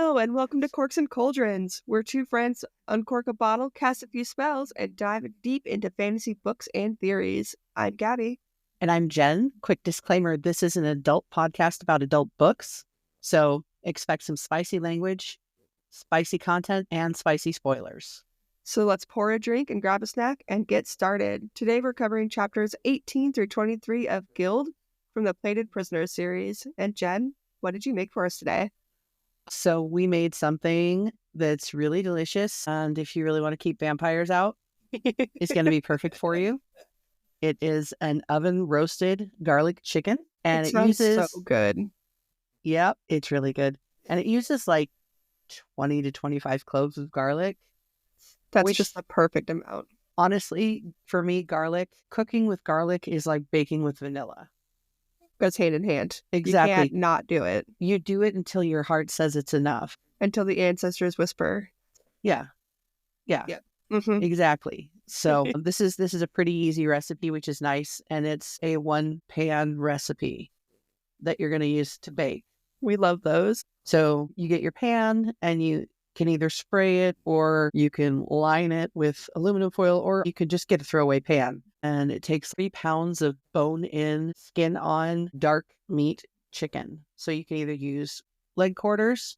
Hello, and welcome to Corks and Cauldrons, where two friends uncork a bottle, cast a few spells, and dive deep into fantasy books and theories. I'm Gabby. And I'm Jen. Quick disclaimer, this is an adult podcast about adult books, so expect some spicy language, spicy content, and spicy spoilers. So let's pour a drink and grab a snack and get started. Today we're covering chapters 18 through 23 of Gild from the Plated Prisoners series. And Jen, what did you make for us today? So we made something that's really delicious, and if you really want to keep vampires out, it's going to be perfect for you. It is an oven roasted garlic chicken, and it uses so good. Yep, it's really good. And it uses like 20 to 25 cloves of garlic. That's just the perfect amount. Honestly, for me, cooking with garlic is like baking with vanilla. Goes hand in hand. Exactly. You can't not do it. You do it until your heart says it's enough. Until the ancestors whisper. Yeah. Mm-hmm. Exactly. So this is a pretty easy recipe, which is nice. And it's a one pan recipe that you're going to use to bake. We love those. So you get your pan and you can either spray it or you can line it with aluminum foil, or you can just get a throwaway pan. And it takes 3 pounds of bone-in, skin-on, dark meat chicken. So you can either use leg quarters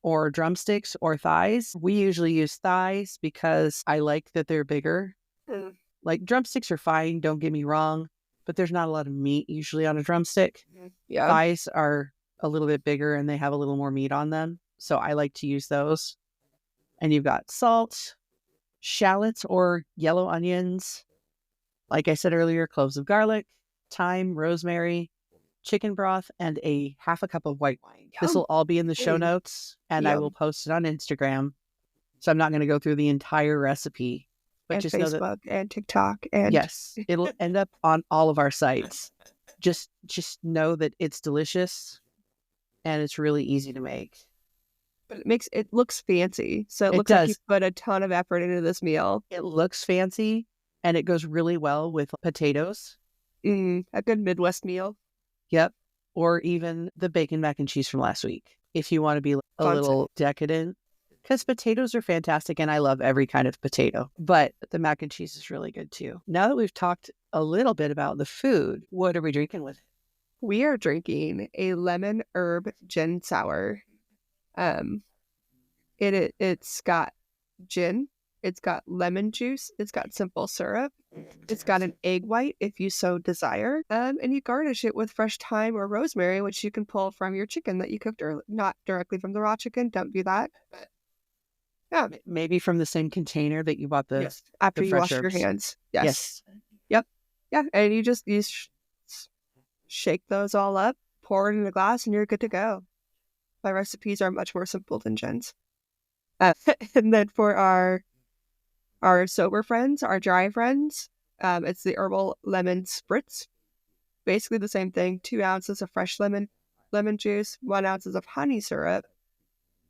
or drumsticks or thighs. We usually use thighs because I like that they're bigger. Like drumsticks are fine, don't get me wrong, but there's not a lot of meat usually on a drumstick. Yeah. Thighs are a little bit bigger and they have a little more meat on them. So I like to use those. And you've got salt, shallots or yellow onions. Like I said earlier, cloves of garlic, thyme, rosemary, chicken broth, and a half a cup of white wine. Yum. This will all be in the show notes, and I will post it on Instagram. So I'm not going to go through the entire recipe. But and just Facebook know that, and TikTok. And yes, it'll end up on all of our sites. Just know that it's delicious, and it's really easy to make. But it looks fancy. So it looks does. Like you put a ton of effort into this meal. It looks fancy, and it goes really well with potatoes. A good Midwest meal. Yep. Or even the bacon mac and cheese from last week, if you want to be a little decadent. Because potatoes are fantastic, and I love every kind of potato. But the mac and cheese is really good, too. Now that we've talked a little bit about the food, what are we drinking with it? We are drinking a lemon herb gin sour. It's got gin, it's got lemon juice, it's got simple syrup, it's got an egg white if you so desire, and you garnish it with fresh thyme or rosemary, which you can pull from your chicken that you cooked earlier. Not directly from the raw chicken, don't do that. But yeah, maybe from the same container that you bought after you wash herbs. your hands. Yes. Yep. Yeah, and you shake those all up, pour it in a glass, and you're good to go. My recipes are much more simple than Jen's. And then for our sober friends, our dry friends, it's the herbal lemon spritz. Basically the same thing. 2 ounces of fresh lemon juice, 1 ounce of honey syrup,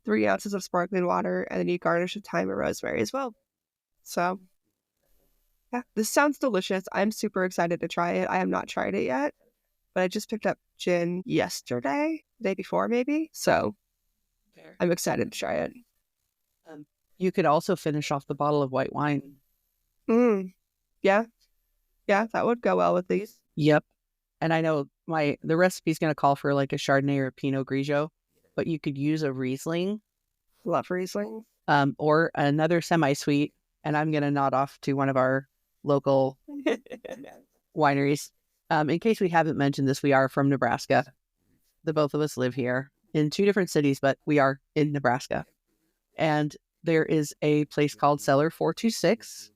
3 ounces of sparkling water, and then you garnish with thyme or rosemary as well. So, yeah, this sounds delicious. I'm super excited to try it. I have not tried it yet, but I just picked up gin yesterday, the day before maybe. So I'm excited to try it. You could also finish off the bottle of white wine. Yeah, that would go well with these. Yep. And I know the recipe is going to call for like a chardonnay or a pinot grigio, but you could use a Riesling. Love Riesling. Or another semi-sweet. And I'm going to nod off to one of our local wineries. In case we haven't mentioned this, we are from Nebraska. The both of us live here in 2 different cities, but we are in Nebraska. And there is a place called Cellar 426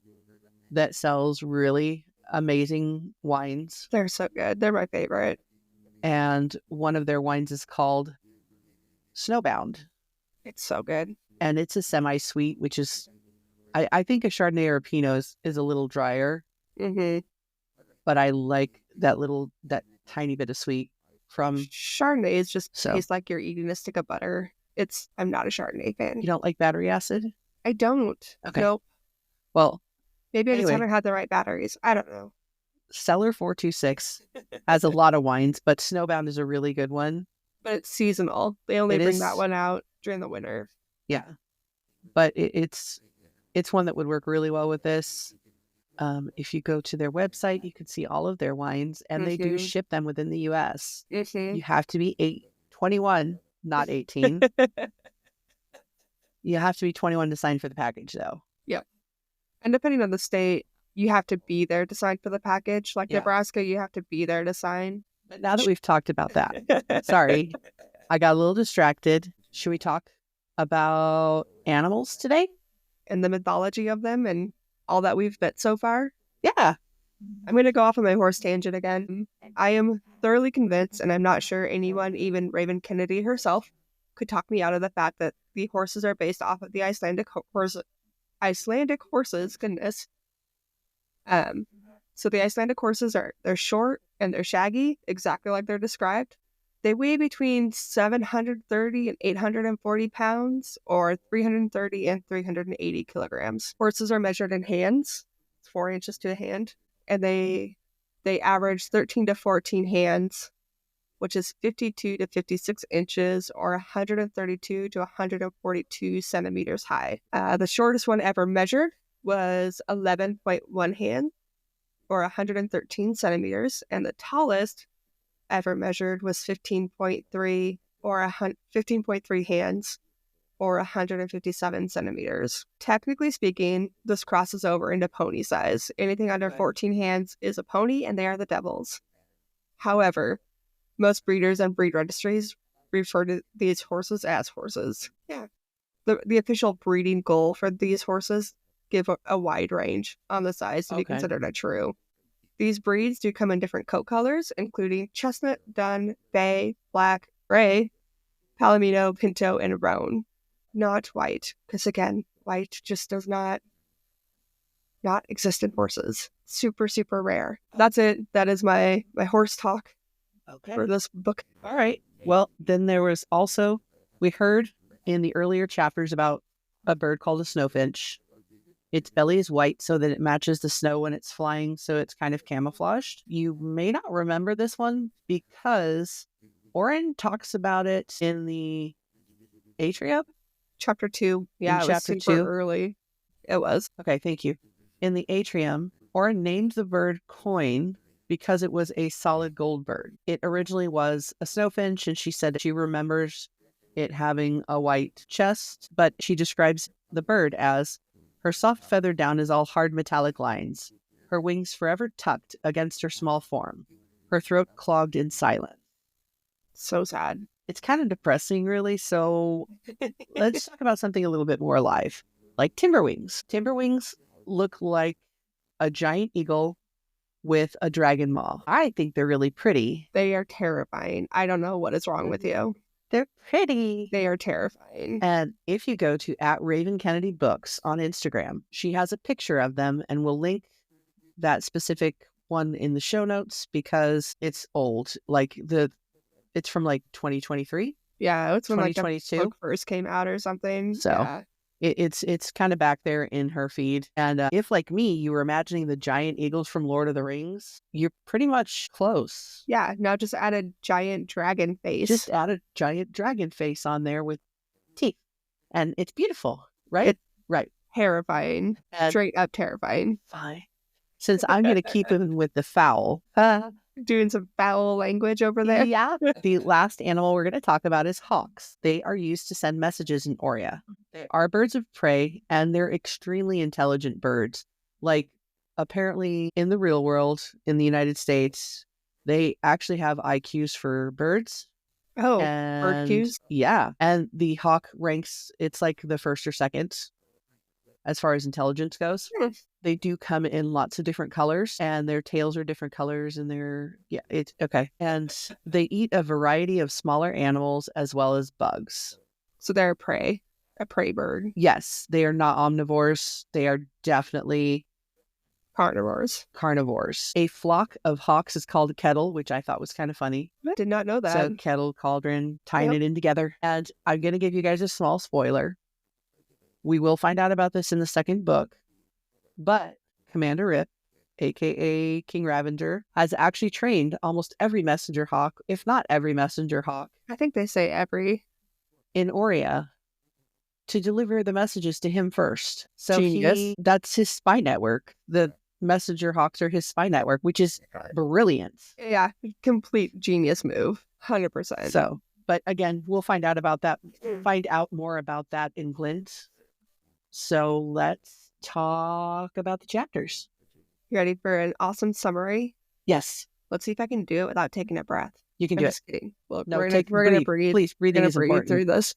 that sells really amazing wines. They're so good. They're my favorite. And one of their wines is called Snowbound. It's so good. And it's a semi-sweet, which is, I think a Chardonnay or a Pinot is a little drier. But I like that tiny bit of sweet from Chardonnay. Is just tastes like you're eating a stick of butter. I'm not a Chardonnay fan. You don't like battery acid? I don't. Okay. Nope. Well, maybe I just haven't had the right batteries. I don't know. Cellar 426 has a lot of wines, but Snowbound is a really good one. But it's seasonal. They only bring that one out during the winter. Yeah. But it's one that would work really well with this. If you go to their website, you can see all of their wines, and they do ship them within the U.S. You have to be 21, not 18. You have to be 21 to sign for the package, though. Yep. And depending on the state, you have to be there to sign for the package. Like Nebraska, you have to be there to sign. But now that we've talked about that, sorry, I got a little distracted. Should we talk about animals today? And the mythology of them and all that we've met so far? Yeah. I'm going to go off on my horse tangent again. I am thoroughly convinced, and I'm not sure anyone, even Raven Kennedy herself, could talk me out of the fact that the horses are based off of the Icelandic horses. Goodness. So the Icelandic horses they're short and they're shaggy, exactly like they're described. They weigh between 730 and 840 pounds, or 330 and 380 kilograms. Horses are measured in hands. It's 4 inches to a hand. And they average 13 to 14 hands, which is 52 to 56 inches, or 132 to 142 centimeters high. The shortest one ever measured was 11.1 hand, or 113 centimeters, and the tallest ever measured was 15.3, or 15.3 hands, or 157 centimeters. Technically speaking, this crosses over into pony size. Anything under 14 hands is a pony, and they are the devils. However, most breeders and breed registries refer to these horses as horses. Yeah. The official breeding goal for these horses give a wide range on the size to be considered a true. These breeds do come in different coat colors, including chestnut, dun, bay, black, gray, palomino, pinto, and roan. Not white, because again, white just does not exist in horses. Super, super rare. That's it. That is my horse talk for this book. All right. Well, then there was also, we heard in the earlier chapters about a bird called a snowfinch. Its belly is white so that it matches the snow when it's flying, so it's kind of camouflaged. You may not remember this one because Oren talks about it in the atrium. Chapter 2. Yeah, it was super early. It was. Okay, thank you. In the atrium, Oren named the bird Coin because it was a solid gold bird. It originally was a snowfinch, and she said she remembers it having a white chest, but she describes the bird as her soft feathered down is all hard metallic lines, her wings forever tucked against her small form, her throat clogged in silence. So sad. It's kind of depressing, really, so let's talk about something a little bit more alive, like timberwings. Timberwings look like a giant eagle with a dragon maw. I think they're really pretty. They are terrifying. I don't know what is wrong with you. They're pretty. They are terrifying. And if you go to @RavenKennedyBooks on Instagram, she has a picture of them, and we'll link that specific one in the show notes because it's old. It's from 2023. Yeah, it's when 2022 the book first came out or something. So yeah. It's kind of back there in her feed. And if, like me, you were imagining the giant eagles from Lord of the Rings, you're pretty much close. Yeah, now just add a giant dragon face. Just add a giant dragon face on there with teeth. And it's beautiful, right? Right. Terrifying. And straight up terrifying. Fine. Since I'm going to keep it with the fowl. Doing some foul language over there. Yeah. The last animal we're going to talk about is hawks. They are used to send messages in Oria. They are birds of prey, and they're extremely intelligent birds. Apparently in the real world, in the United States, they actually have IQs for birds. Oh, bird cues? Yeah. And the hawk ranks, it's like the first or second as far as intelligence goes. They do come in lots of different colors, and their tails are different colors, and it's okay. And they eat a variety of smaller animals as well as bugs. So they're a prey bird. Yes, they are not omnivores. They are definitely carnivores. A flock of hawks is called a kettle, which I thought was kind of funny. I did not know that. So kettle, cauldron, tying it in together. And I'm going to give you guys a small spoiler. We will find out about this in the second book, but Commander Rip, aka King Ravenger, has actually trained almost every messenger hawk, if not every messenger hawk. I think they say every. In Oria, to deliver the messages to him first. So Genius. that's his spy network. The messenger hawks are his spy network, which is brilliant. Yeah, complete genius move. 100%. So, but again, we'll find out more about that in Glint. So let's talk about the chapters. You ready for an awesome summary? Yes. Let's see if I can do it without taking a breath. You can I'm do just it. kidding. Look, No, we're gonna breathe. Please, breathing is important. Through this.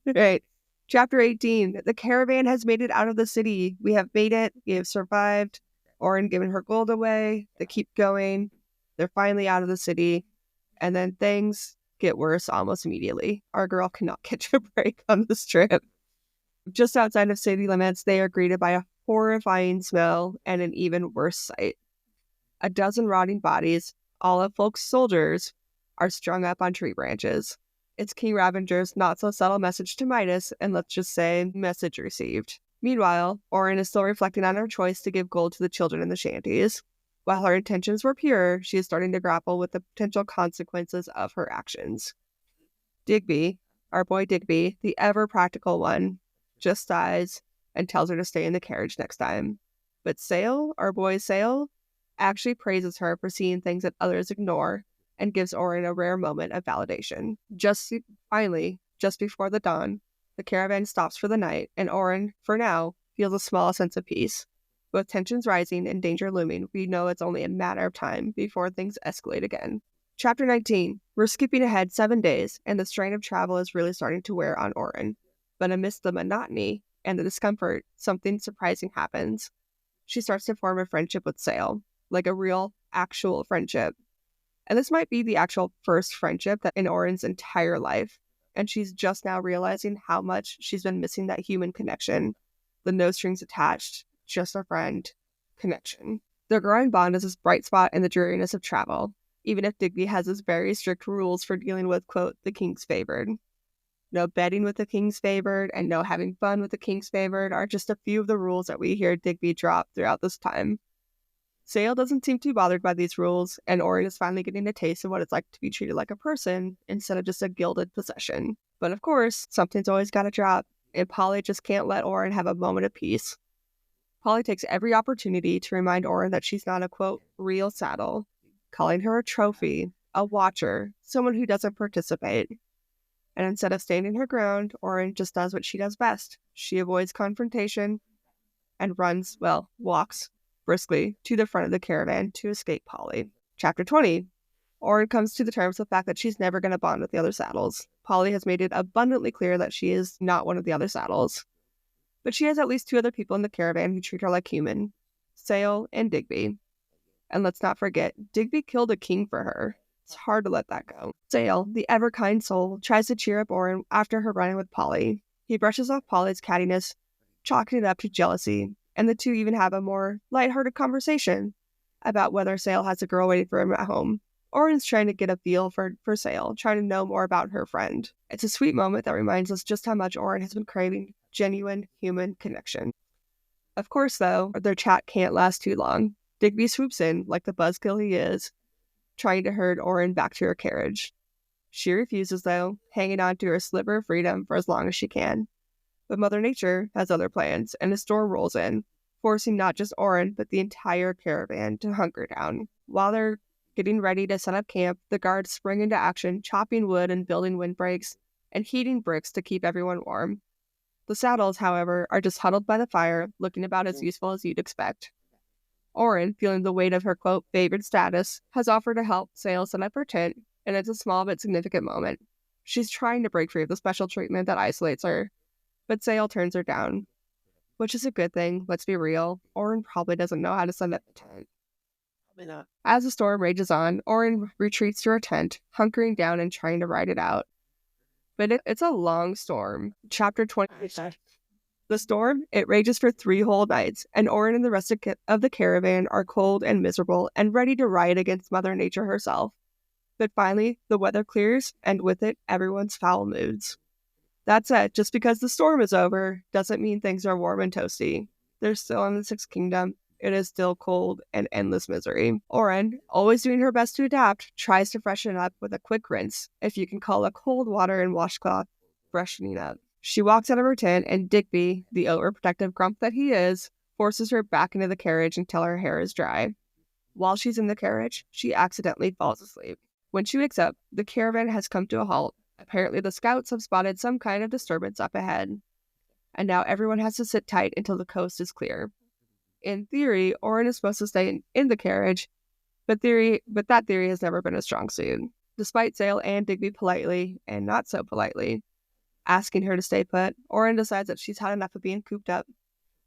Right. Chapter 18. The caravan has made it out of the city. We have made it. We have survived. Oren given her gold away. They keep going. They're finally out of the city. And then things get worse almost immediately. Our girl cannot catch a break on this trip. Just outside of city limits, they are greeted by a horrifying smell and an even worse sight. A dozen rotting bodies, all of folks' soldiers, are strung up on tree branches. It's King Ravenger's not-so-subtle message to Midas, and let's just say, message received. Meanwhile, Oren is still reflecting on her choice to give gold to the children in the shanties. While her intentions were pure, she is starting to grapple with the potential consequences of her actions. Digby, our boy Digby, the ever-practical one, just sighs and tells her to stay in the carriage next time. But Sale, our boy Sale, actually praises her for seeing things that others ignore and gives Oren a rare moment of validation. Finally, just before the dawn, the caravan stops for the night, and Oren, for now, feels a small sense of peace. With tensions rising and danger looming, we know it's only a matter of time before things escalate again. Chapter 19. We're skipping ahead 7 days, and the strain of travel is really starting to wear on Oren. But amidst the monotony and the discomfort, something surprising happens. She starts to form a friendship with Sale, like a real, actual friendship. And this might be the actual first friendship that in Oren's entire life. And she's just now realizing how much she's been missing that human connection. The no strings attached, just a friend connection. Their growing bond is this bright spot in the dreariness of travel, even if Digby has his very strict rules for dealing with, quote, the king's favored. No betting with the king's favored and no having fun with the king's favored are just a few of the rules that we hear Digby drop throughout this time. Sale doesn't seem too bothered by these rules, and Oren is finally getting a taste of what it's like to be treated like a person instead of just a gilded possession. But of course, something's always got to drop, and Polly just can't let Oren have a moment of peace. Polly takes every opportunity to remind Oren that she's not a, quote, real saddle, calling her a trophy, a watcher, someone who doesn't participate. And instead of standing her ground, Oren just does what she does best. She avoids confrontation and walks briskly to the front of the caravan to escape Polly. Chapter 20. Oren comes to the terms with the fact that she's never going to bond with the other saddles. Polly has made it abundantly clear that she is not one of the other saddles. But she has at least 2 other people in the caravan who treat her like human, Sale and Digby. And let's not forget, Digby killed a king for her. It's hard to let that go. Sale, the ever-kind soul, tries to cheer up Oren after her run-in with Polly. He brushes off Polly's cattiness, chalking it up to jealousy, and the two even have a more lighthearted conversation about whether Sale has a girl waiting for him at home. Oren's trying to get a feel for Sale, trying to know more about her friend. It's a sweet moment that reminds us just how much Oren has been craving genuine human connection. Of course, though, their chat can't last too long. Digby swoops in, like the buzzkill he is, trying to herd Oren back to her carriage. She refuses, though, hanging on to her sliver of freedom for as long as she can. But Mother Nature has other plans, and a storm rolls in, forcing not just Oren, but the entire caravan to hunker down. While they're getting ready to set up camp, the guards spring into action, chopping wood and building windbreaks, and heating bricks to keep everyone warm. The saddles, however, are just huddled by the fire, looking about as useful as you'd expect. Oren, feeling the weight of her, quote, favored status, has offered to help Sale set up her tent, and it's a small but significant moment. She's trying to break free of the special treatment that isolates her, but Sale turns her down. Which is a good thing, let's be real. Oren probably doesn't know how to set up a tent. Probably not. As the storm rages on, Oren retreats to her tent, hunkering down and trying to ride it out. But it's a long storm. Chapter 20. The storm, it rages for 3 whole nights, and Oren and the rest of the caravan are cold and miserable and ready to riot against Mother Nature herself. But finally, the weather clears, and with it, everyone's foul moods. That said, just because the storm is over doesn't mean things are warm and toasty. They're still in the Sixth Kingdom. It is still cold and endless misery. Oren, always doing her best to adapt, tries to freshen up with a quick rinse, if you can call a cold water and washcloth freshening up. She walks out of her tent, and Digby, the overprotective grump that he is, forces her back into the carriage until her hair is dry. While she's in the carriage, she accidentally falls asleep. When she wakes up, the caravan has come to a halt. Apparently, the scouts have spotted some kind of disturbance up ahead, and now everyone has to sit tight until the coast is clear. In theory, Oren is supposed to stay in the carriage, but that theory has never been a strong suit. Despite Sale and Digby politely, and not so politely, asking her to stay put, Oren decides that she's had enough of being cooped up.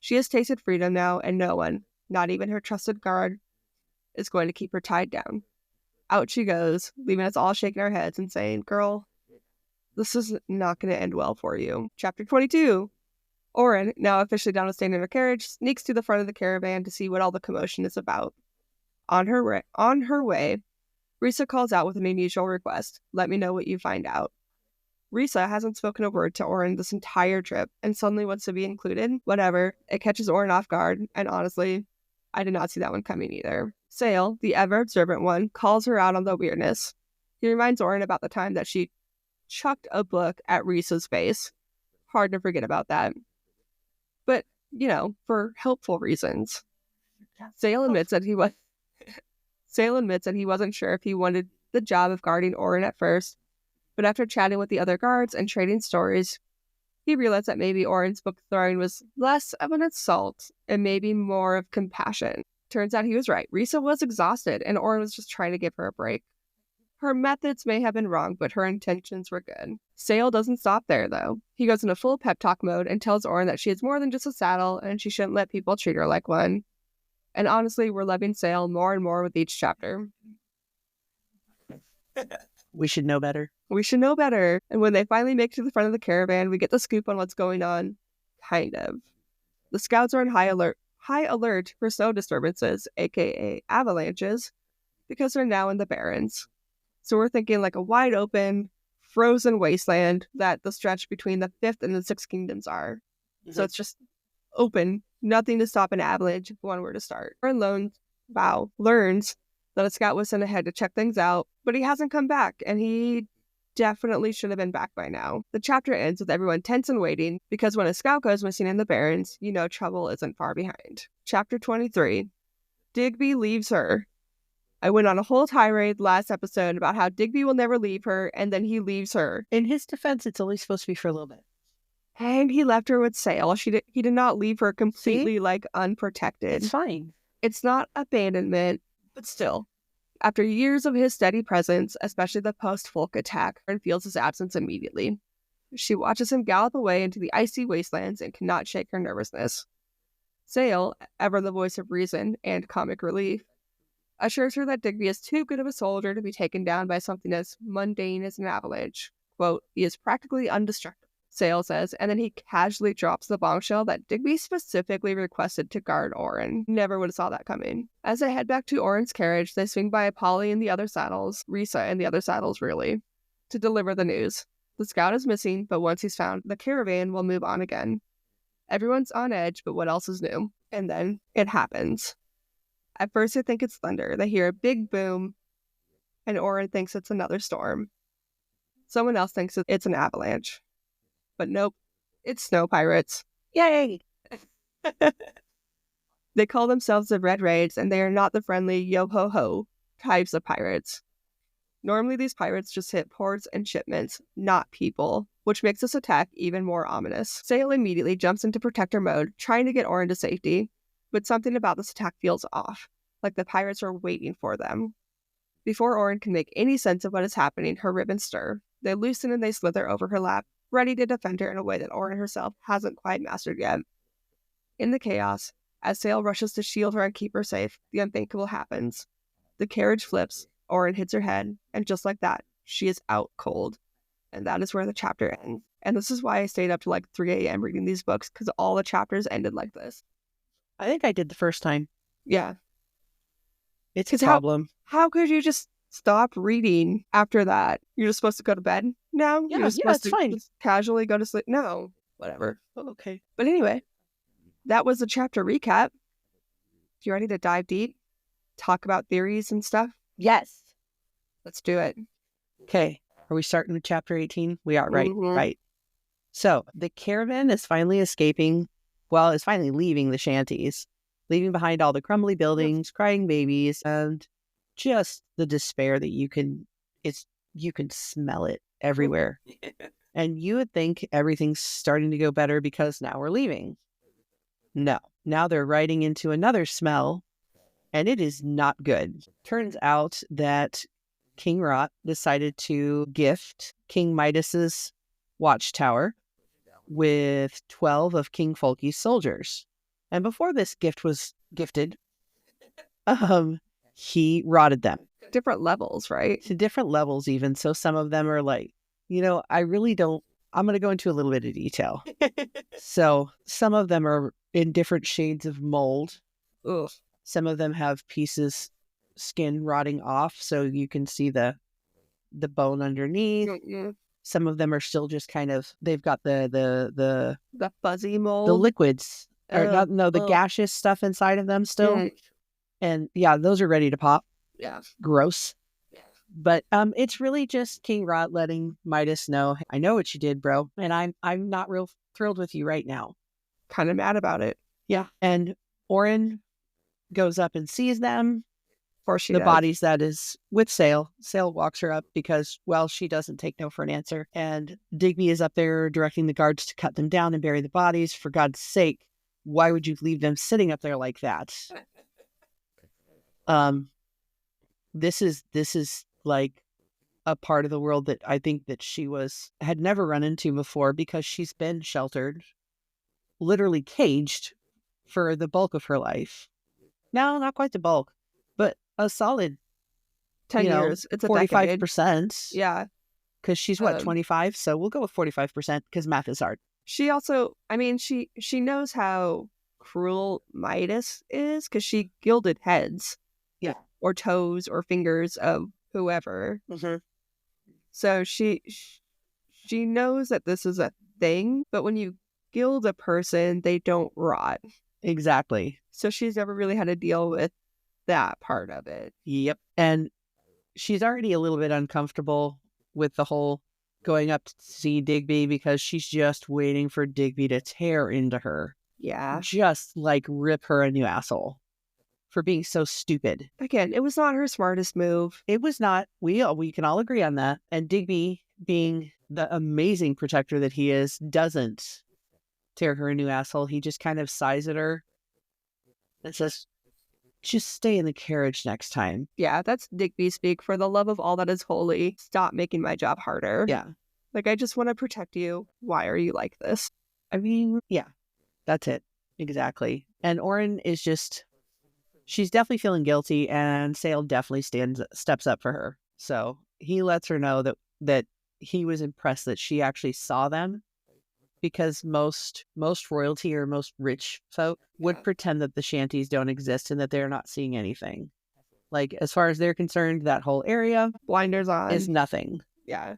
She has tasted freedom now, and no one, not even her trusted guard, is going to keep her tied down. Out she goes, leaving us all shaking our heads and saying, "Girl, this is not going to end well for you." Chapter 22. Oren, now officially down to staying in her carriage, sneaks to the front of the caravan to see what all the commotion is about. On her way, Risa calls out with an unusual request. "Let me know what you find out." Risa hasn't spoken a word to Oren this entire trip and suddenly wants to be included. Whatever. It catches Oren off guard, and honestly, I did not see that one coming either. Sale, the ever-observant one, calls her out on the weirdness. He reminds Oren about the time that she chucked a book at Risa's face. Hard to forget about that. But, for helpful reasons. Sale admits that he wasn't sure if he wanted the job of guarding Oren at first, but after chatting with the other guards and trading stories, he realized that maybe Oren's book throwing was less of an assault and maybe more of compassion. Turns out he was right. Risa was exhausted, and Oren was just trying to give her a break. Her methods may have been wrong, but her intentions were good. Sale doesn't stop there, though. He goes into full pep talk mode and tells Oren that she is more than just a saddle, and she shouldn't let people treat her like one. And honestly, we're loving Sale more and more with each chapter. We should know better. We should know better. And when they finally make it to the front of the caravan, we get the scoop on what's going on. Kind of. The scouts are on high alert for snow disturbances, aka avalanches, because they're now in the Barrens. So we're thinking like a wide open, frozen wasteland that the stretch between the 5th and the 6th kingdoms are. Mm-hmm. So it's just open, nothing to stop an avalanche if one were to start. Oren learns that a scout was sent ahead to check things out, but he hasn't come back, and he definitely should have been back by now. The chapter ends with everyone tense and waiting, because when a scout goes missing in the Barrens, trouble isn't far behind. Chapter 23. Digby leaves her. I went on a whole tirade last episode about how Digby will never leave her, and then he leaves her. In his defense, it's only supposed to be for a little bit. And he left her with Sale. He did not leave her completely, unprotected. It's fine. It's not abandonment, but still. After years of his steady presence, especially the post-Folk attack, Oren feels his absence immediately. She watches him gallop away into the icy wastelands and cannot shake her nervousness. Sale, ever the voice of reason and comic relief, assures her that Digby is too good of a soldier to be taken down by something as mundane as an avalanche. Quote, "He is practically indestructible," Sale says, and then he casually drops the bombshell that Digby specifically requested to guard Oren. Never would have saw that coming. As they head back to Oren's carriage, they swing by Polly and the other saddles, Risa and the other saddles really, to deliver the news. The scout is missing, but once he's found, the caravan will move on again. Everyone's on edge, but what else is new? And then it happens. At first they think it's thunder. They hear a big boom, and Oren thinks it's another storm. Someone else thinks it's an avalanche. But nope, it's snow pirates. Yay! They call themselves the Red Raids, and they are not the friendly yo-ho-ho types of pirates. Normally these pirates just hit ports and shipments, not people, which makes this attack even more ominous. Sale immediately jumps into protector mode, trying to get Oren to safety, but something about this attack feels off, like the pirates are waiting for them. Before Oren can make any sense of what is happening, her ribbons stir. They loosen and they slither over her lap, ready to defend her in a way that Oren herself hasn't quite mastered yet. In the chaos, as Sale rushes to shield her and keep her safe, the unthinkable happens. The carriage flips, Oren hits her head, and just like that, she is out cold. And that is where the chapter ends. And this is why I stayed up to 3 a.m. reading these books, because all the chapters ended like this. I think I did the first time. Yeah. It's a problem. How could you just stop reading after that? You're just supposed to go to bed now? Yeah, it's fine. Just casually go to sleep? No. Whatever. Oh, okay. But anyway, that was the chapter recap. You ready to dive deep? Talk about theories and stuff? Yes. Let's do it. Okay. Are we starting with chapter 18? We are, right? Mm-hmm. Right. So the caravan is finally escaping. Well, it's finally leaving the shanties, leaving behind all the crumbly buildings, crying babies, and just the despair that you can smell it everywhere. And you would think everything's starting to go better because now we're leaving. No, now they're riding into another smell, and it is not good. Turns out that King Rot decided to gift King Midas's watchtower with 12 of King Folky's soldiers. And before this gift was gifted, he rotted them. Different levels, right? To different levels even. So some of them are like, I really don't, I'm going to go into a little bit of detail. So some of them are in different shades of mold. Ugh. Some of them have skin rotting off, so you can see the bone underneath. Mm-mm. Some of them are still just kind of, they've got the fuzzy mold, the liquids, the gaseous stuff inside of them still. Mm. And yeah, those are ready to pop. Yeah. Gross. Yeah. But it's really just King Rot letting Midas know, I know what you did, bro, and I'm not real thrilled with you right now. Kind of mad about it. Yeah. And Orin goes up and sees them. The bodies that is with Sail. Sail walks her up because, well, she doesn't take no for an answer. And Digby is up there directing the guards to cut them down and bury the bodies. For God's sake, why would you leave them sitting up there like that? This is like a part of the world that I think that she had never run into before, because she's been sheltered, literally caged for the bulk of her life. No, not quite the bulk, but a solid 10 years. It's 45%. Yeah. Because she's what, 25? So we'll go with 45% because math is hard. She also, she knows how cruel Midas is because she gilded heads. Yeah. Or toes or fingers of whoever. Mm-hmm. So she knows that this is a thing, but when you gild a person, they don't rot. Exactly. So she's never really had to deal with that part of it. Yep. And she's already a little bit uncomfortable with the whole going up to see Digby because she's just waiting for Digby to tear into her. Yeah. Just like rip her a new asshole for being so stupid. Again, it was not her smartest move. It was not. We can all agree on that. And Digby, being the amazing protector that he is, doesn't tear her a new asshole. He just kind of sighs at her and says, just stay in the carriage next time. Yeah, that's Digby speak. For the love of all that is holy, stop making my job harder. Yeah. Like, I just want to protect you. Why are you like this? I mean, yeah, that's it. Exactly. And Orin is just, she's definitely feeling guilty, and Sail definitely steps up for her. So he lets her know that he was impressed that she actually saw them, because most royalty or most rich folk would pretend that the shanties don't exist and that they're not seeing anything. Like, as far as they're concerned, that whole area, blinders on, is nothing. Yeah.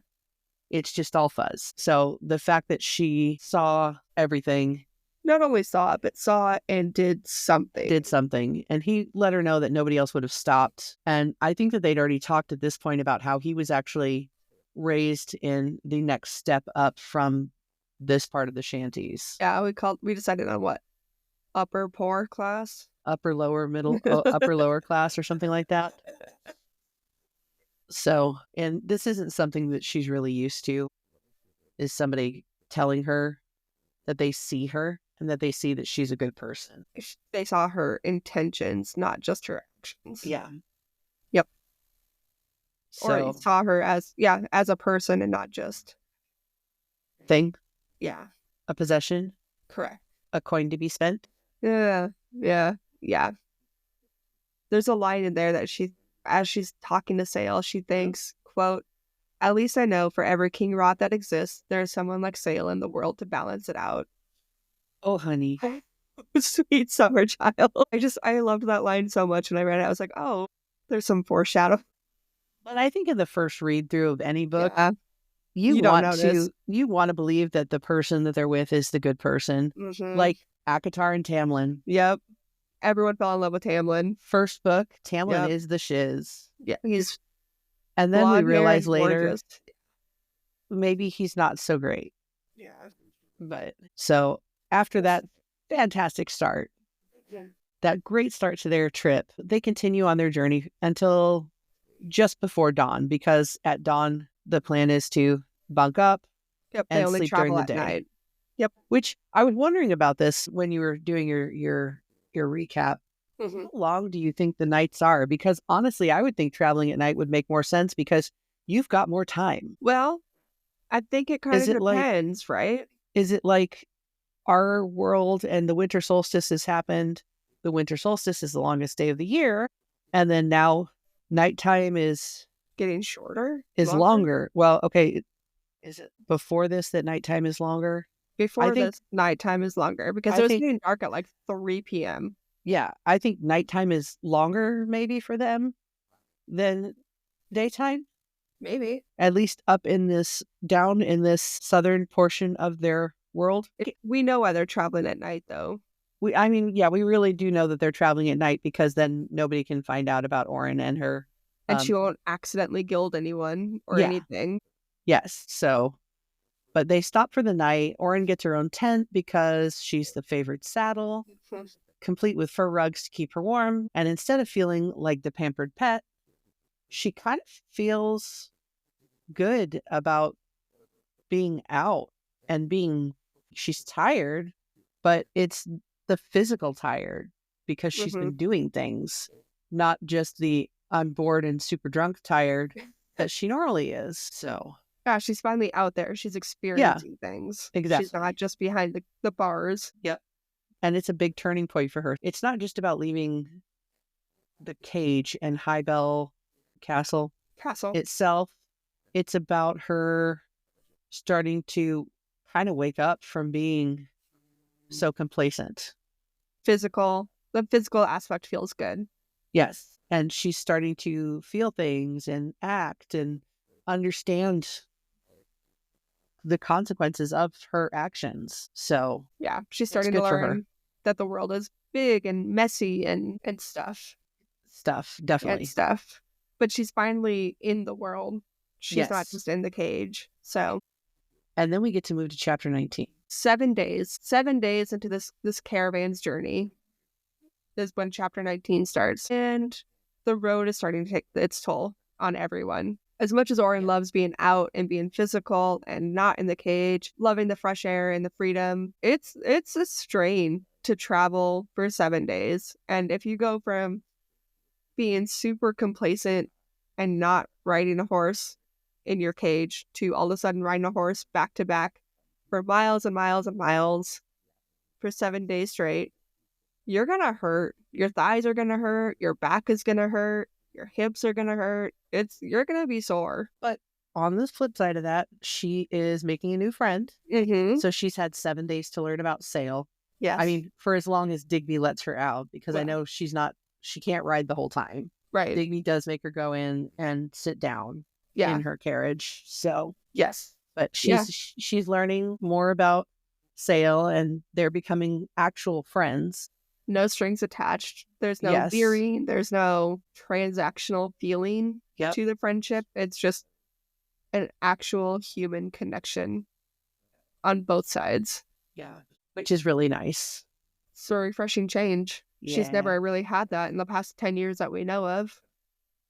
It's just all fuzz. So the fact that she saw everything, not only saw it, but saw it and did something. And he let her know that nobody else would have stopped. And I think that they'd already talked at this point about how he was actually raised in the next step up from this part of the shanties. Yeah, we decided on what? Upper poor class? Upper lower middle, upper lower class or something like that. So, and this isn't something that she's really used to, is somebody telling her that they see her and that they see that she's a good person. They saw her intentions, not just her actions. Yeah. Yep. So, or saw her as a person and not just thing. Yeah. A possession. Correct. A coin to be spent. Yeah. There's a line in there that as she's talking to Sail, she thinks, quote, "At least I know for every King Rot that exists, there's someone like Sail in the world to balance it out." Oh, honey. Sweet summer child. I loved that line so much when I read it. I was like, oh, there's some foreshadow. But I think in the first read through of any book, you want to believe that the person that they're with is the good person. Mm-hmm. Like Akatar and Tamlin. Yep. Everyone fell in love with Tamlin. First book, Tamlin is the shiz. Yeah, he's and then we realize later, gorgeous. Maybe he's not so great. Yeah. But so after that fantastic start, that great start to their trip, they continue on their journey until just before dawn, because at dawn, the plan is to bunk up Yep, they and only sleep during travel the at day. night. Yep. Which I was wondering about this when you were doing your recap. How long do you think the nights are? Because honestly, I would think traveling at night would make more sense because you've got more time. Well, I think it kind Is of it like depends, right? is it like our world and the winter solstice has happened? The winter solstice is the longest day of the year, and then now nighttime is Getting shorter, longer. Well, okay, is it before this that nighttime is longer? I Before think this, nighttime is longer because I it was think getting dark at like 3 p.m. yeah, I think nighttime is longer maybe for them than daytime. Maybe. At least up in this down in this southern portion of their world. We know why they're traveling at night, though. We really do know that they're traveling at night because then nobody can find out about Orin and her. And she won't accidentally gild anyone or Yeah. anything. Yes. So, but they stop for the night. Orin gets her own tent because she's the favored saddle, complete with fur rugs to keep her warm. And instead of feeling like the pampered pet, she kind of feels good about being out and she's tired, but it's the physical tired because she's been doing things, not just the I'm bored and super drunk tired that she normally is. So yeah, she's finally out there. She's experiencing things. Exactly. She's not just behind the bars. Yep. And it's a big turning point for her. It's not just about leaving the cage and Highbell Castle itself. It's about her starting to kind of wake up from being so complacent. The physical aspect feels good. Yes. And she's starting to feel things and act and understand the consequences of her actions. So yeah, she's starting to learn that the world is big and messy and stuff. Definitely. And stuff. But she's finally in the world. She's not just in the cage. So. And then we get to move to chapter 19. 7 days into this caravan's journey is when chapter 19 starts. And the road is starting to take its toll on everyone. As much as Orin loves being out and being physical and not in the cage, loving the fresh air and the freedom, it's a strain to travel for 7 days. And if you go from being super complacent and not riding a horse in your cage to all of a sudden riding a horse back to back for miles and miles and miles for 7 days straight, you're gonna hurt. Your thighs are gonna hurt. Your back is gonna hurt. Your hips are gonna hurt. You're gonna be sore. But on the flip side of that, she is making a new friend. So she's had 7 days to learn about sail. Yes. I mean, for as long as Digby lets her out, because I know she can't ride the whole time. Right. Digby does make her go in and sit down in her carriage. So yes. But she's learning more about sail and they're becoming actual friends. No strings attached. There's no veering. There's no transactional feeling to the friendship. It's just an actual human connection on both sides. Yeah. Which is really nice. It's a refreshing change. Yeah. She's never really had that in the past 10 years that we know of.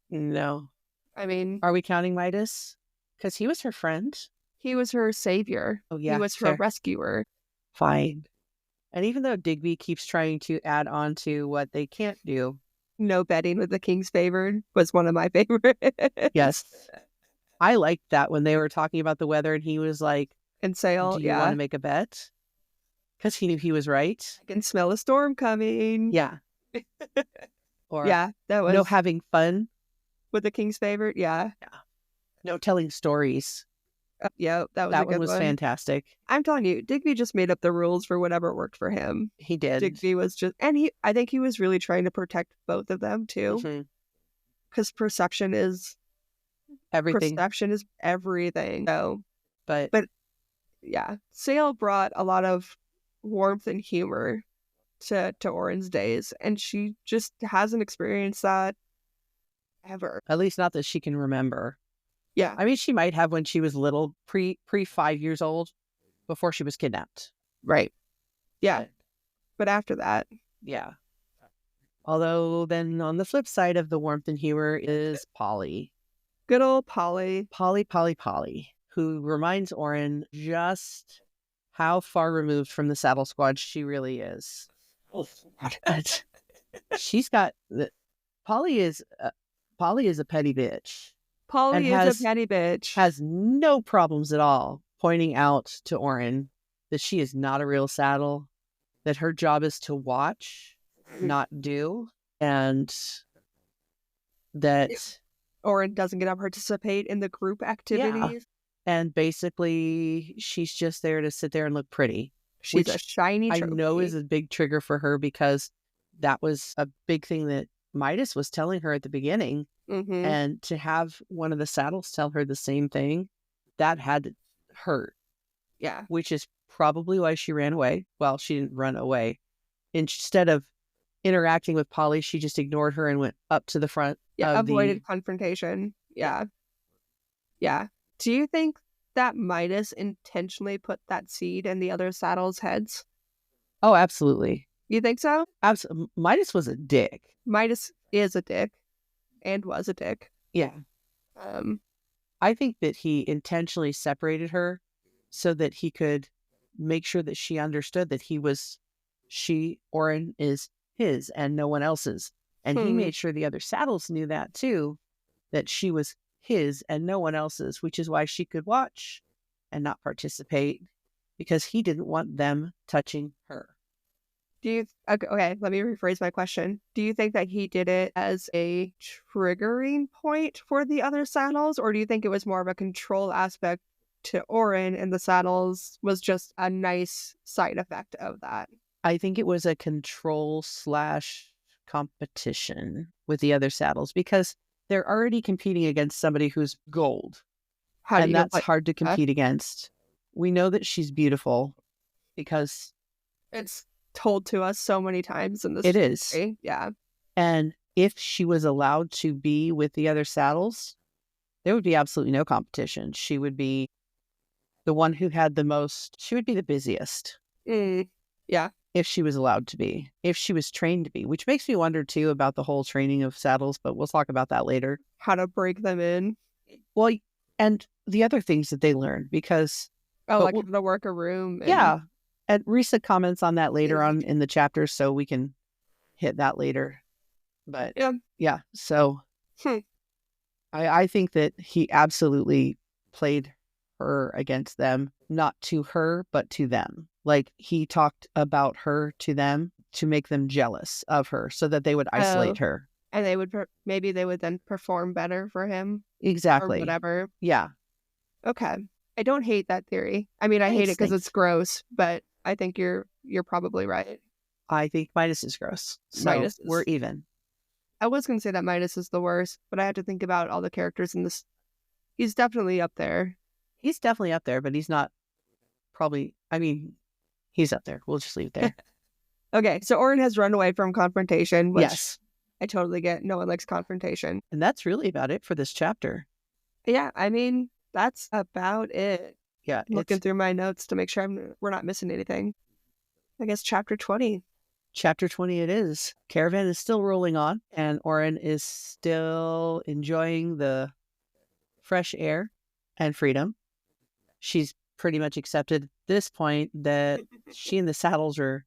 No. I mean... Are we counting Midas? Because he was her friend. He was her savior. Oh, yeah. He was her rescuer. Fine. And even though Digby keeps trying to add on to what they can't do. No betting with the king's favored was one of my favorites. Yes. I liked that when they were talking about the weather and he was like, and sail, do you want to make a bet? Because he knew he was right. I can smell a storm coming. Yeah. Or that was... No having fun. With the king's favorite, yeah. No telling stories. That was a good one. Was fantastic. I'm telling you, Digby just made up the rules for whatever worked for him. He did. Digby was just, and I think he was really trying to protect both of them too, because perception is everything. Perception is everything. So, but yeah, sail brought a lot of warmth and humor to Orin's days, and she just hasn't experienced that ever. At least not that she can remember. Yeah. I mean, she might have when she was little, pre 5 years old. before she was kidnapped. Right. Yeah. But, But after that. yeah. Although then on the flip side of the warmth and humor is Polly. Good old Polly. Polly, who reminds Oren just how far removed from the Saddle Squad she really is. She's got Polly is a petty bitch. Polly is a petty bitch. Has no problems at all pointing out to Oren that she is not a real saddle, that her job is to watch, not do, and that Oren doesn't get to participate in the group activities. Yeah. And basically, she's just there to sit there and look pretty. She's a shiny trophy. I know is a big trigger for her because that was a big thing that Midas was telling her at the beginning. Mm-hmm. And to have one of the saddles tell her the same thing, that had to hurt. Yeah. Which is probably why she ran away. Well, she didn't run away. Instead of interacting with Polly, she just ignored her and went up to the front. Yeah, avoided confrontation. Yeah. Yeah. Do you think that Midas intentionally put that seed in the other saddles' heads? Oh, absolutely. You think so? Absolutely. Midas was a dick. Midas is a dick and was a dick. Yeah. I think that he intentionally separated her so that he could make sure that she understood that Oren is his and no one else's. And he made sure the other saddles knew that too, that she was his and no one else's, which is why she could watch and not participate, because he didn't want them touching her. Okay, let me rephrase my question. Do you think that he did it as a triggering point for the other saddles, or do you think it was more of a control aspect to Oren and the saddles was just a nice side effect of that? I think it was a control / competition with the other saddles because they're already competing against somebody who's gold. And that's hard to compete against. We know that she's beautiful because it's told to us so many times in this story. Is. Yeah. And if she was allowed to be with the other saddles, there would be absolutely no competition. She would be the one who had the most, she would be the busiest. Yeah. If she was allowed to be, if she was trained to be, which makes me wonder too about the whole training of saddles, but we'll talk about that later. How to break them in. Well, and the other things that they learn because... like how to work a room. Yeah. And Risa comments on that later on in the chapter, so we can hit that later. But yeah. So I think that he absolutely played her against them, not to her, but to them. Like he talked about her to them to make them jealous of her so that they would isolate her. And they would, maybe they would then perform better for him. Exactly. Or whatever. Yeah. Okay. I don't hate that theory. I mean, I hate it because it's gross, but I think you're probably right. I think Midas is gross. So we're even. I was going to say that Midas is the worst, but I had to think about all the characters in this. He's definitely up there. He's definitely up there, but he's not probably, I mean, he's up there. We'll just leave it there. Okay, so Oren has run away from confrontation, which yes. I totally get. No one likes confrontation. And that's really about it for this chapter. Yeah, I mean, that's about it. Yeah. Looking through my notes to make sure we're not missing anything. I guess chapter 20. Chapter 20 it is. Caravan is still rolling on, and Oren is still enjoying the fresh air and freedom. She's pretty much accepted at this point that she and the saddles are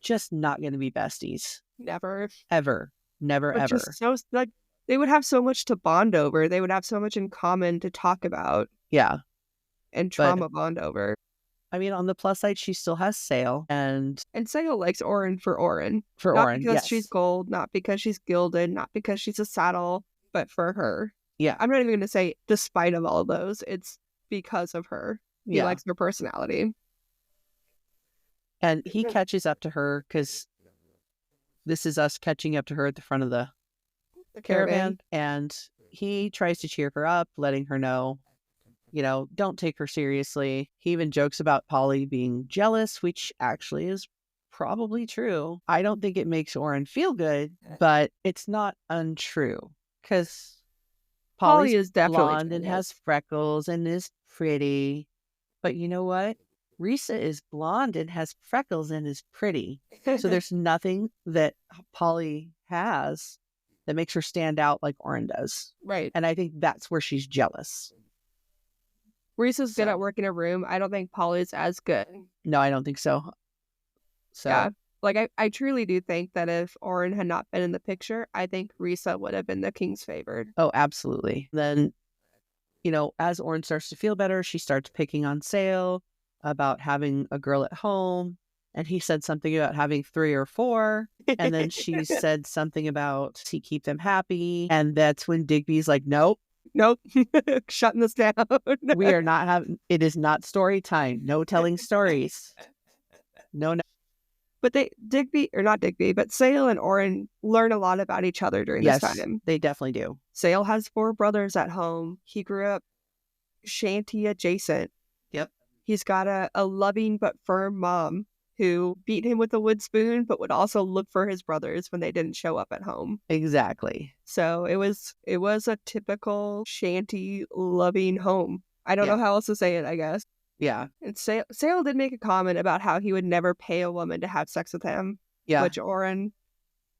just not going to be besties. Never. Ever. Never, ever. Just so, like, they would have so much to bond over. They would have so much in common to talk about. Yeah. And trauma bond over. I mean, on the plus side, she still has Sail. And Sail likes Oren for Oren. Not because she's gold, not because she's gilded, not because she's a saddle, but for her. Yeah. I'm not even going to say despite of all of those. It's because of her. He likes her personality. And he catches up to her because this is us catching up to her at the front of the caravan. And he tries to cheer her up, letting her know, don't take her seriously. He even jokes about Polly being jealous, which actually is probably true. I don't think it makes Oren feel good, but it's not untrue because Polly is definitely blonde and has freckles and is pretty. But you know what? Risa is blonde and has freckles and is pretty. So there's nothing that Polly has that makes her stand out like Oren does. Right. And I think that's where she's jealous. Risa's good at working a room. I don't think Polly's as good. No, I don't think so. So yeah. Like, I truly do think that if Oren had not been in the picture, I think Risa would have been the king's favored. Oh, absolutely. Then, as Oren starts to feel better, she starts picking on Sale about having a girl at home. And he said something about having 3 or 4. And then she said something about he keep them happy. And that's when Digby's like, nope, shutting this down. We are not having, it is not story time. No telling stories. No. But but Sale and Oren learn a lot about each other during this time. They definitely do. Sale has 4 brothers at home. He grew up shanty adjacent. Yep. He's got a loving but firm mom who beat him with a wood spoon, but would also look for his brothers when they didn't show up at home. Exactly. So it was a typical shanty loving home. I don't know how else to say it, I guess. Yeah. And Sale did make a comment about how he would never pay a woman to have sex with him, which Oren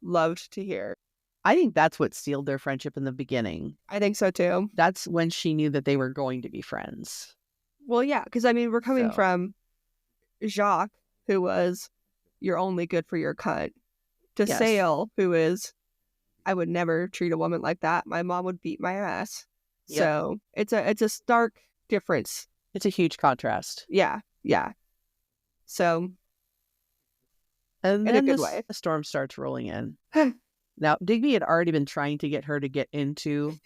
loved to hear. I think that's what sealed their friendship in the beginning. I think so too. That's when she knew that they were going to be friends. Well, yeah, because I mean, we're coming from Jacques, who was, you're only good for your cunt, to Sale, who is, I would never treat a woman like that. My mom would beat my ass. Yep. So it's a stark difference. It's a huge contrast. Yeah. So, and then in a good way, the storm starts rolling in. Now, Digby had already been trying to get her to get into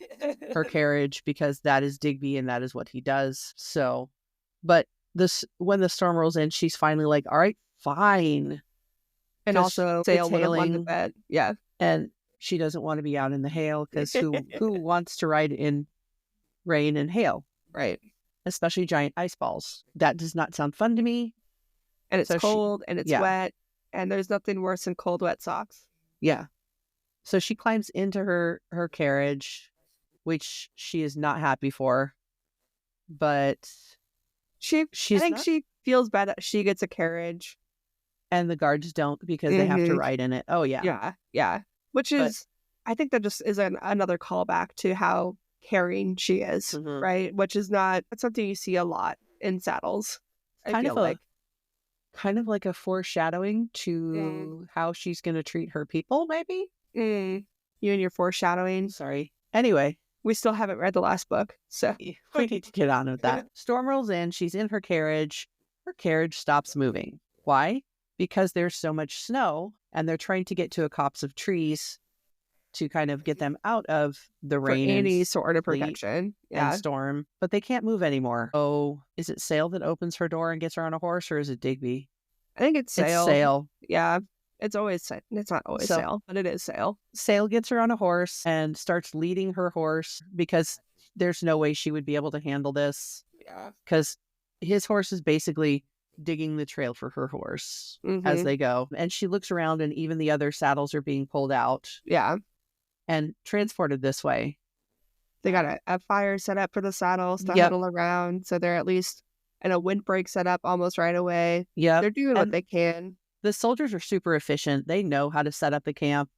her carriage because that is Digby and that is what he does. So, but when the storm rolls in, she's finally like, all right, fine. And also Sale would have won the bet. Yeah. And she doesn't want to be out in the hail because who wants to ride in rain and hail? Right. Especially giant ice balls. That does not sound fun to me. And it's cold and it's wet. And there's nothing worse than cold, wet socks. Yeah. So she climbs into her carriage, which she is not happy for. But I think she feels bad that she gets a carriage. And the guards don't because they have to ride in it. Oh, yeah. Yeah. Which is, I think that just is another callback to how caring she is, right? Which is that's something you see a lot in saddles. Kind of like a foreshadowing to how she's going to treat her people, maybe? You and your foreshadowing. Sorry. Anyway. We still haven't read the last book, so we need to get on with that. Storm rolls in. She's in her carriage. Her carriage stops moving. Why? Because there's so much snow, and they're trying to get to a copse of trees to kind of get them out of the rain. For any sort of protection. And storm. But they can't move anymore. Oh, is it Sale that opens her door and gets her on a horse, or is it Digby? I think it's Sale. It's Sale. Yeah. It's not always Sale, but it is Sale. Sale gets her on a horse and starts leading her horse because there's no way she would be able to handle this. Yeah. Because his horse is basically digging the trail for her horse as they go. And she looks around and even the other saddles are being pulled out. Yeah. And transported this way. They got a fire set up for the saddles to huddle around. So they're at least in a windbreak set up almost right away. Yeah. They're doing what they can. The soldiers are super efficient. They know how to set up the camp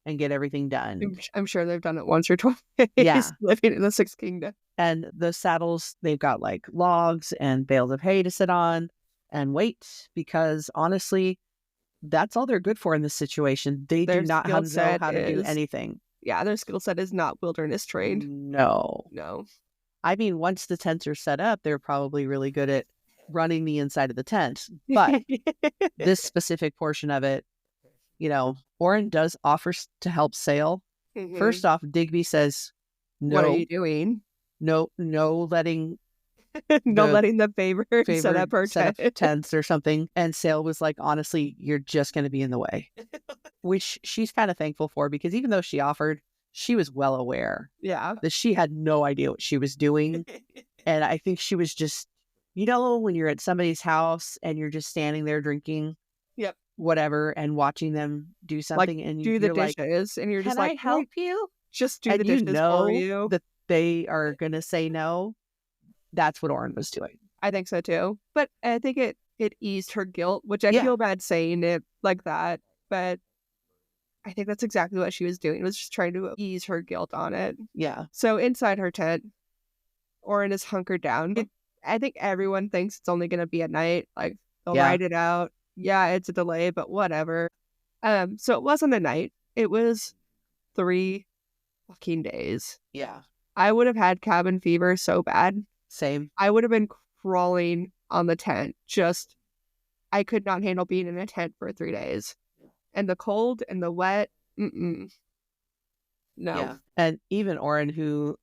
and get everything done. I'm sure they've done it once or twice. Yeah. Living in the Sixth Kingdom. And the saddles, they've got like logs and bales of hay to sit on and wait, because honestly, that's all they're good for in this situation. They do not know how to do anything. Yeah, their skill set is not wilderness trained. No. I mean, once the tents are set up, they're probably really good at running the inside of the tent. But this specific portion of it, Oren does offer to help Sale. First off, Digby says, no. What are you doing? No letting... letting the favored set up her tents or something. And Sale was like, honestly, you're just going to be in the way. Which she's kind of thankful for, because even though she offered, she was well aware that she had no idea what she was doing. And I think she was just, when you're at somebody's house and you're just standing there drinking whatever and watching them do something, like, and do the dishes, and you're just like, can I help you? Just do the dishes for you. That they are going to say no. That's what Oren was doing. I think so too. But I think it eased her guilt, which I Yeah. feel bad saying it like that. But I think that's exactly what she was doing, was just trying to ease her guilt on it. Yeah. So inside her tent, Oren is hunkered down. I think everyone thinks it's only going to be a night. Like, they'll Yeah. ride it out. Yeah, it's a delay, but whatever. So it wasn't a night. It was 3 fucking days. Yeah. I would have had cabin fever so bad. Same. I would have been crawling on the tent. Just, I could not handle being in a tent for 3 days. And the cold and the wet, no. Yeah. And even Oren, who,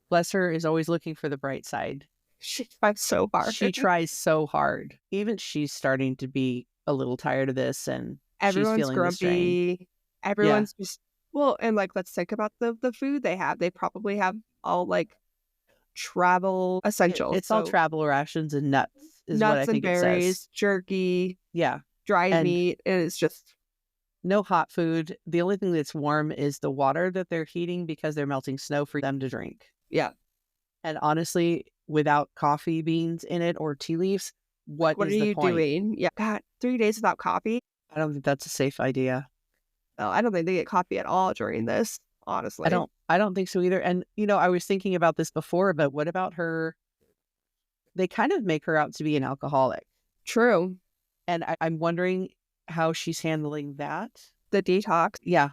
bless her, is always looking for the bright side. She tries so hard. She tries so hard. Even she's starting to be a little tired of this, and Everyone's she's feeling the strain. grumpy. Everyone's just, well, and like, let's think about the food they have. They probably have all like travel essentials. It's all travel rations and nuts, is what I nuts and think it berries, says. jerky, Yeah. dried And meat. And it's just, no hot food. The only thing that's warm is the water that they're heating because they're melting snow for them to drink. yeah. And honestly, without coffee beans in it or tea leaves, what What is are the you point? doing? Yeah. God, 3 days without coffee? I don't think that's a safe idea. Oh, I don't think they get coffee at all during this, honestly. I don't think so either. And, I was thinking about this before, but what about her? They kind of make her out to be an alcoholic. True. And I'm wondering how she's handling that. The detox. Yeah.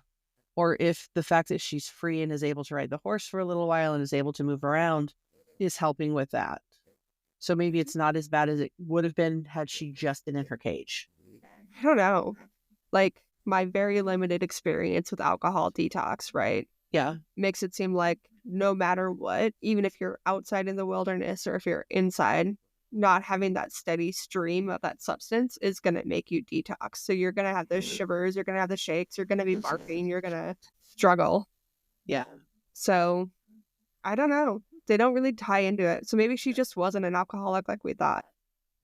Or if the fact that she's free and is able to ride the horse for a little while and is able to move around is helping with that. So maybe it's not as bad as it would have been had she just been in her cage. I don't know. Like, my very limited experience with alcohol detox, right? Yeah. Makes it seem like no matter what, even if you're outside in the wilderness or if you're inside, not having that steady stream of that substance is going to make you detox. So you're going to have the shivers, you're going to have the shakes, you're going to be barking, you're going to struggle. Yeah. So I don't know. They don't really tie into it. So maybe she just wasn't an alcoholic like we thought.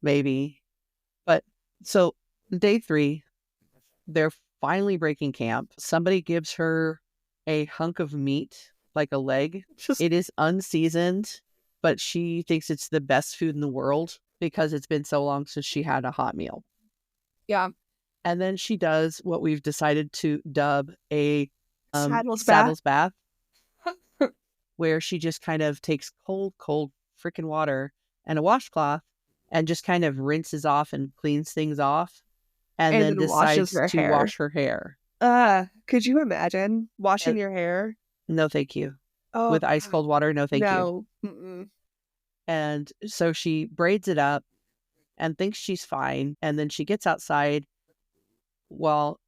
Maybe. But so day 3, they're finally breaking camp. Somebody gives her a hunk of meat, like a leg. It is unseasoned, but she thinks it's the best food in the world because it's been so long since she had a hot meal. Yeah. And then she does what we've decided to dub a Saddles bath, where she just kind of takes cold freaking water and a washcloth and just kind of rinses off and cleans things off, and then decides to wash her hair. Could you imagine washing your hair? No, thank you. Oh, with ice cold water, no, thank you. Mm-mm. And so she braids it up and thinks she's fine, and then she gets outside while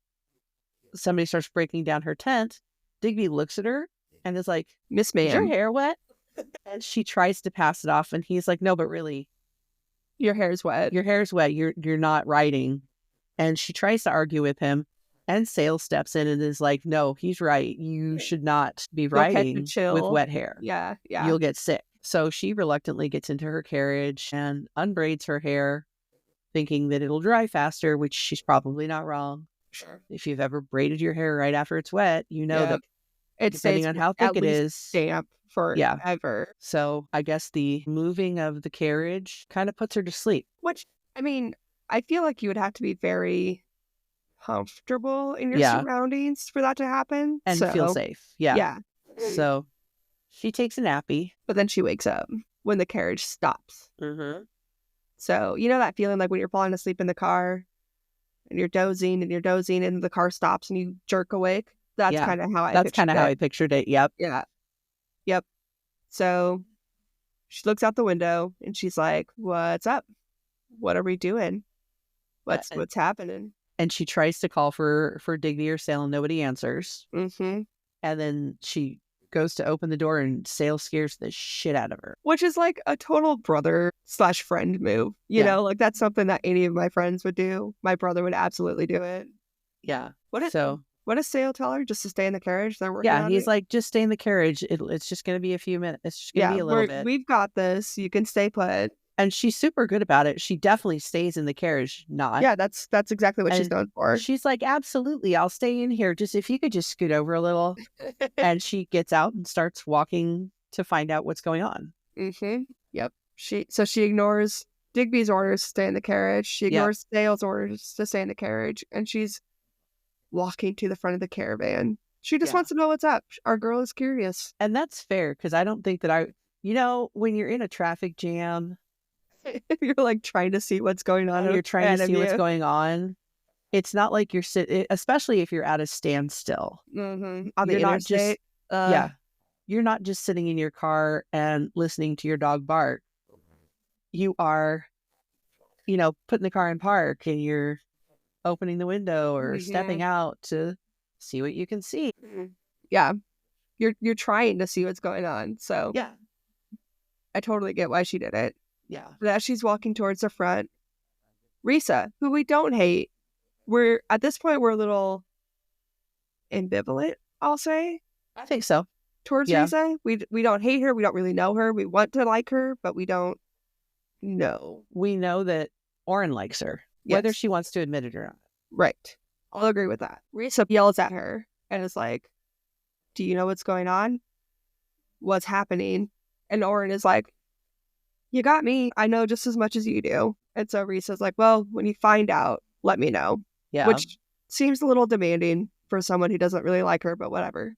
somebody starts breaking down her tent. Digby looks at her and is like, "Miss Ma'am, is your hair wet?" And she tries to pass it off, and he's like, "No, but really, your hair's wet. Your hair's wet. You're not riding." And she tries to argue with him, and Sale steps in and is like, "No, he's right. You should not be riding with wet hair. Yeah. You'll get sick." So she reluctantly gets into her carriage and unbraids her hair, thinking that it'll dry faster, which she's probably not wrong. Sure. If you've ever braided your hair right after it's wet, you know that it depending on how thick it is, damp forever. Yeah. So I guess the moving of the carriage kind of puts her to sleep. Which, I mean, I feel like you would have to be very comfortable in your surroundings for that to happen. And feel safe. Yeah. So she takes a nappy. But then she wakes up when the carriage stops. Mm-hmm. So, you know that feeling like when you're falling asleep in the car and you're dozing and the car stops and you jerk awake? That's kind of how I pictured it. Yep. Yeah. Yep. So she looks out the window and she's like, "What's up? What are we doing? What's happening?" And she tries to call for Digby or Sale, and nobody answers. Mm-hmm. And then she goes to open the door, and Sale scares the shit out of her. Which is like a total brother/friend move. You know, like that's something that any of my friends would do. My brother would absolutely do it. Yeah. What does Sale tell her? Just to stay in the carriage? They're working on he's like, just stay in the carriage. It's just going to be a few minutes. It's just going to be a little bit. We've got this. You can stay put. And she's super good about it. She definitely stays in the carriage, not. Yeah, that's exactly what she's known for. She's like, absolutely, I'll stay in here. Just if you could just scoot over a little. And she gets out and starts walking to find out what's going on. Mm-hmm. Yep. She ignores Digby's orders to stay in the carriage. She ignores Dale's orders to stay in the carriage, and she's walking to the front of the caravan. She just wants to know what's up. Our girl is curious. And that's fair, because I don't think that when you're in a traffic jam, you're like trying to see what's going on. You're trying to see what's going on. It's not like you're sitting, especially if you're at a standstill. On the interstate. You're not just sitting in your car and listening to your dog bark. You are, putting the car in park, and you're opening the window or stepping out to see what you can see. Yeah. You're trying to see what's going on. So yeah, I totally get why she did it. Yeah. But as she's walking towards the front, Risa, who we don't hate, at this point we're a little ambivalent, I'll say. I think so. Towards Risa. We don't hate her. We don't really know her. We want to like her, but we don't know. We know that Oren likes her, whether she wants to admit it or not. Right. I'll agree with that. Risa yells at her and is like, do you know what's going on? What's happening? And Oren is like, you got me. I know just as much as you do. And so Risa's like, well, when you find out, let me know. Yeah. Which seems a little demanding for someone who doesn't really like her, but whatever.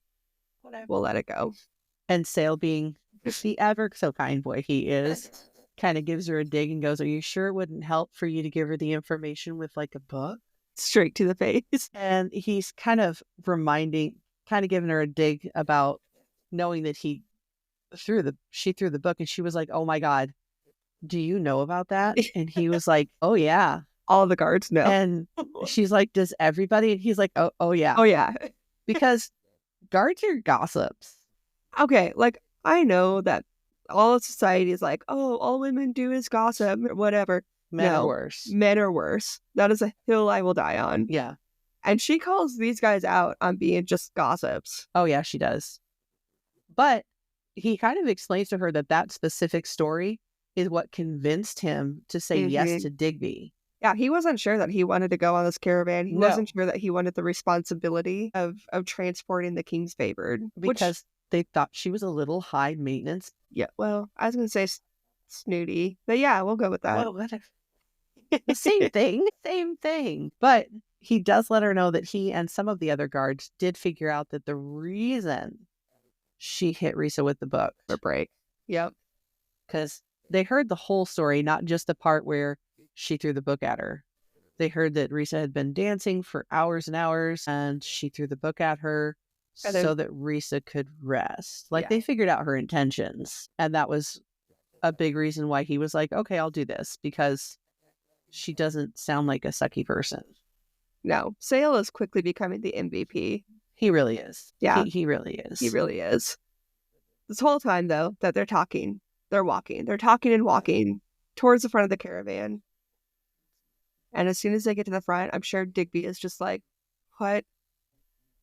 We'll let it go. And Sale, being the ever so kind boy he is, kind of gives her a dig and goes, are you sure it wouldn't help for you to give her the information with like a book? Straight to the face. And he's kind of giving her a dig about knowing that she threw the book, and she was like, oh my God, do you know about that? And he was like, oh yeah. All the guards know. And she's like, does everybody? And he's like, oh yeah. Oh yeah. Because guards are gossips. Okay, like, I know that all of society is like, oh, all women do is gossip, whatever. Men are worse. Men are worse. That is a hill I will die on. Yeah. And she calls these guys out on being just gossips. Oh yeah, she does. But he kind of explains to her that specific story is what convinced him to say yes to Digby. Yeah, he wasn't sure that he wanted to go on this caravan. He wasn't sure that he wanted the responsibility of transporting the king's favored. Because they thought she was a little high maintenance. Yeah, well, I was going to say snooty. But yeah, we'll go with that. Well, same thing. But he does let her know that he and some of the other guards did figure out that the reason she hit Risa with the book. A break. Yep. Because they heard the whole story, not just the part where she threw the book at her. They heard that Risa had been dancing for hours and hours, and she threw the book at her so that Risa could rest. Like, they figured out her intentions. And that was a big reason why he was like, okay, I'll do this, because she doesn't sound like a sucky person. No. Sale is quickly becoming the MVP. He really is. Yeah. He really is. He really is. This whole time, though, that they're talking, they're walking. They're talking and walking towards the front of the caravan. And as soon as they get to the front, I'm sure Digby is just like, what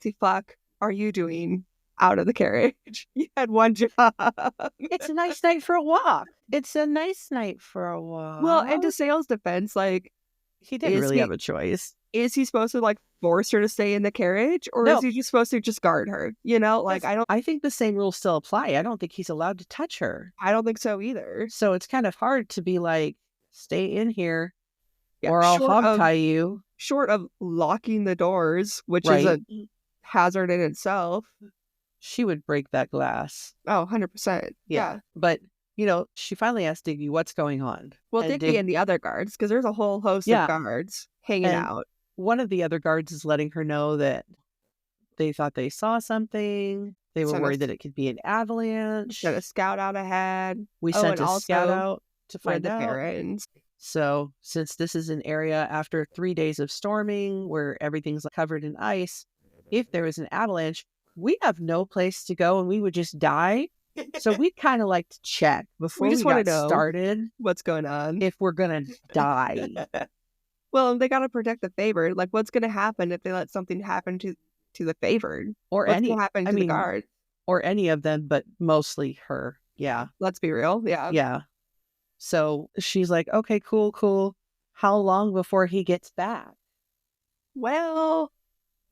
the fuck are you doing out of the carriage? You had one job. It's a nice night for a walk. Well, and to Sale's defense, like, he didn't really have a choice. Is he supposed to, like, force her to stay in the carriage? Or is he just supposed to just guard her? You know, like, I think the same rules still apply. I don't think he's allowed to touch her. I don't think so either. So it's kind of hard to be like, stay in here or I'll hog-tie you. Short of locking the doors, which is a hazard in itself. She would break that glass. Oh, 100%. Yeah. But, she finally asked Digby, what's going on? Well, Digby and the other guards, because there's a whole host of guards hanging out. One of the other guards is letting her know that they thought they saw something. They were worried that it could be an avalanche. Sent a scout out ahead. We sent a scout out to find the out. Parents. So, since this is an area after 3 days of storming where everything's covered in ice, if there was an avalanche, we have no place to go and we would just die. So we'd kind of like to check before we got started what's going on, if we're going to die. Well, they got to protect the favored. Like, what's going to happen if they let something happen to the favored? Or what's going to happen to the guard? Or any of them, but mostly her. Yeah. Let's be real. Yeah. Yeah. So she's like, okay, cool. How long before he gets back? Well,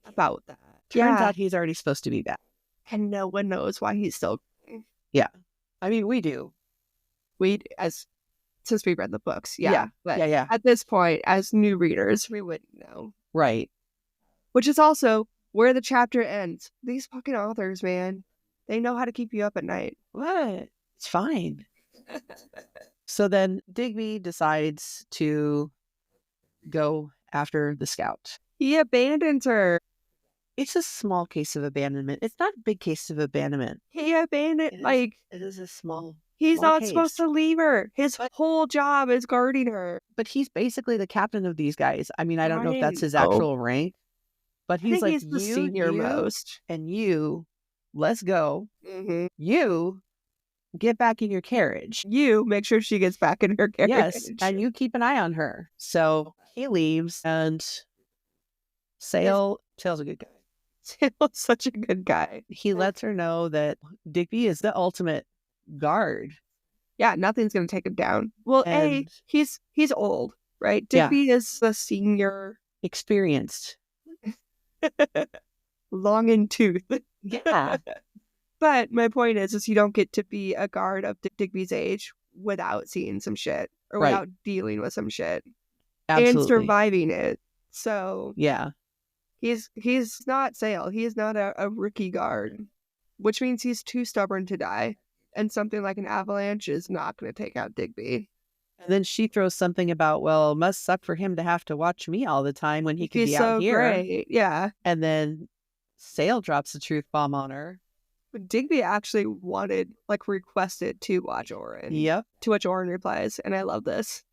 about that. Turns out he's already supposed to be back. And no one knows why he's still... Yeah. I mean, we do. We, as since we read the books. Yeah. But yeah. at this point, as new readers, we wouldn't know. Right. Which is also where the chapter ends. These fucking authors, man, they know how to keep you up at night. What? It's fine. So then Digby decides to go after the scout. He abandons her. It's a small case of abandonment. It's not a big case of abandonment. He abandoned, It is a small he's small not case. supposed to leave her. His whole job is guarding her. But he's basically the captain of these guys. I mean, I don't know if that's his Right. actual rank, but I he's think like, he's the you, senior most. and you, let's go. Mm-hmm. You get back in your carriage. You make sure she gets back in her carriage. Yes, and you keep an eye on her. So he leaves, and Sail's a good guy. Sail's such a good guy. He lets her know that Digby is the ultimate guard. Yeah, nothing's gonna take him down. Well, And- he's old, right? Digby is the senior, experienced. long in tooth. Yeah. But my point is you don't get to be a guard of Digby's age without seeing some shit or Right. without dealing with some shit Absolutely. and surviving it. So Yeah. he's not Sail. He is not a rookie guard, which means he's too stubborn to die. And something like an avalanche is not going to take out Digby. And then she throws something about, well, it must suck for him to have to watch me all the time when he could He's be so out here. great. Yeah. And then Sail drops the truth bomb on her. But Digby actually requested to watch Oren. Yep. To which Oren replies, and I love this,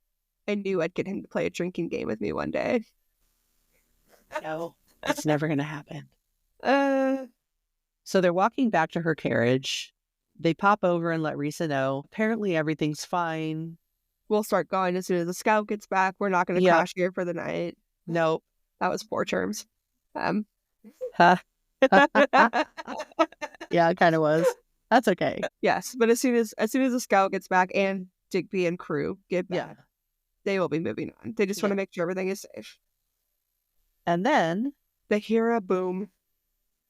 I knew I'd get him to play a drinking game with me one day. No, it's never going to happen. Uh, So they're walking back to her carriage. They pop over and let Risa know. Apparently everything's fine. We'll start going as soon as the scout gets back. We're not going to crash here for the night. Nope. That was 4 terms. Huh. Yeah, it kind of was. That's okay. Yes, but as soon as the scout gets back and Digby and crew get back, they will be moving on. They just want to make sure everything is safe. And then they hear a boom,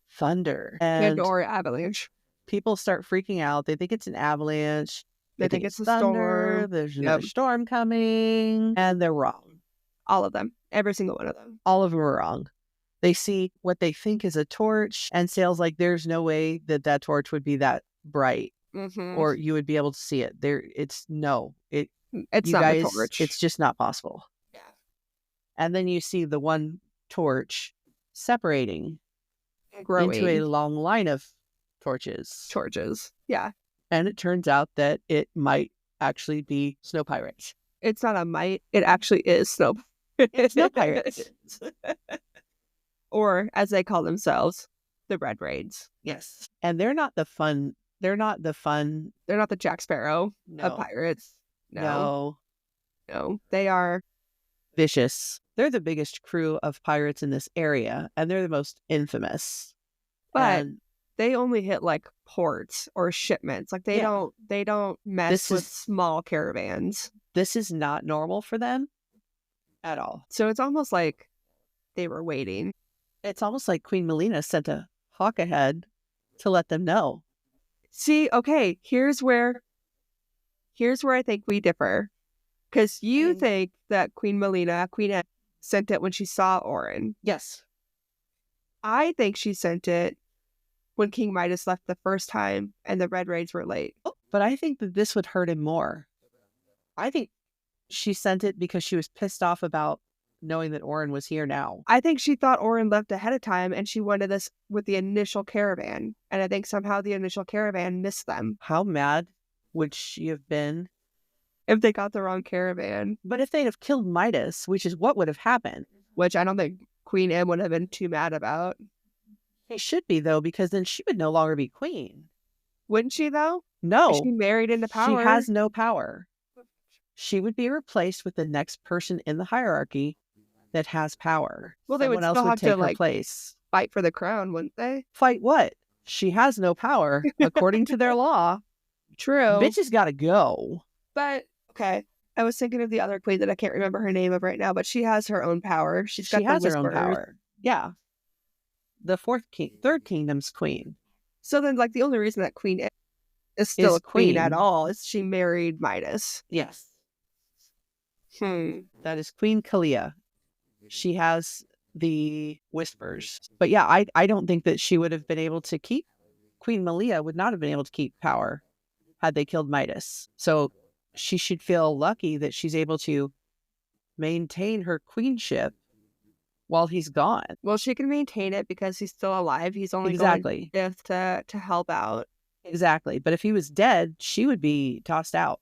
thunder, and or avalanche. People start freaking out. They think it's an avalanche. They think it's a thunder. storm. There's another storm coming, and they're wrong. All of them, every single one of them. All of them are wrong. They see what they think is a torch, and Sail's like, there's no way that torch would be that bright, or you would be able to see it. It's not a torch. It's just not possible. Yeah. And then you see the one torch separating growing into a long line of torches. Yeah. And it turns out that it might actually be snow pirates. It's not a might. It actually is snow. It's snow pirates. Or, as they call themselves, the Red Raids. Yes. And they're not the fun. They're not the Jack Sparrow of pirates. No. They are vicious. They're the biggest crew of pirates in this area, and they're the most infamous. But they only hit ports or shipments. They don't mess with small caravans. This is not normal for them at all. So it's almost like they were waiting. It's almost like Queen Melina sent a hawk ahead to let them know. See, okay, here's where I think we differ. Because you think that Queen Anne sent it when she saw Oren. Yes. I think she sent it when King Midas left the first time and the Red Raids were late. But I think that this would hurt him more. I think she sent it because she was pissed off about knowing that Oren was here now. I think she thought Oren left ahead of time and she wanted this with the initial caravan. And I think somehow the initial caravan missed them. How mad would she have been if they got the wrong caravan? But if they'd have killed Midas, which is what would have happened. Which I don't think Queen Anne would have been too mad about. She should be, though, because then she would no longer be queen. Wouldn't she, though? No. Is she married into power? She has no power. She would be replaced with the next person in the hierarchy that has power. Well, they would Someone still else have would take to her place. Fight for the crown, wouldn't they? Fight what? She has no power, according to their law. True. Bitch has got to go. But, okay. I was thinking of the other queen that I can't remember her name of right now, but she has her own power. She has her own power. Yeah. The third kingdom's queen. So then, the only reason that Queen is still a queen at all is she married Midas. Yes. That is Queen Kalia. She has the whispers. But yeah, I don't think that she would have been able to keep, Queen Malia would not have been able to keep power had they killed Midas. So she should feel lucky that she's able to maintain her queenship while he's gone. Well, she can maintain it because he's still alive. He's only Exactly. going to help out. Exactly. But if he was dead, she would be tossed out.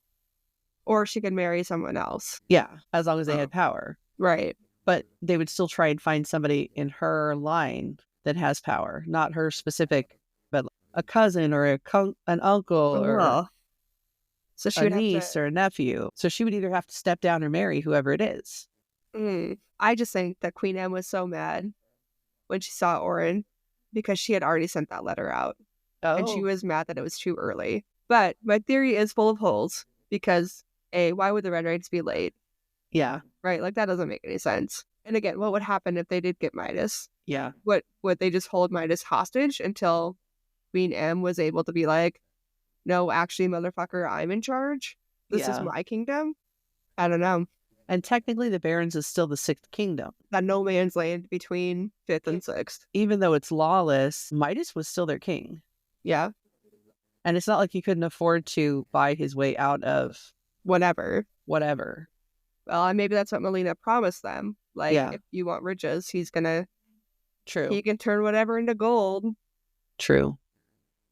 Or she could marry someone else. Yeah, as long as they had power. Right. But they would still try and find somebody in her line that has power, not her specific, but a cousin or an uncle or so she a niece or a nephew. So she would either have to step down or marry whoever it is. I just think that Queen Anne was so mad when she saw Orin because she had already sent that letter out. Oh. And she was mad that it was too early. But my theory is full of holes because, A, why would the Red Knights be late? Yeah. Right? Like, that doesn't make any sense. And again, what would happen if they did get Midas? Yeah. Would they just hold Midas hostage until Queen M was able to be like, no, actually, motherfucker, I'm in charge. This is my kingdom. I don't know. And technically, the Barrens is still the 6th kingdom. That no man's land between 5th and 6th. Even though it's lawless, Midas was still their king. Yeah. And it's not like he couldn't afford to buy his way out of whatever. Well, and maybe that's what Melina promised them. Like, if you want riches, he's gonna... True. He can turn whatever into gold. True.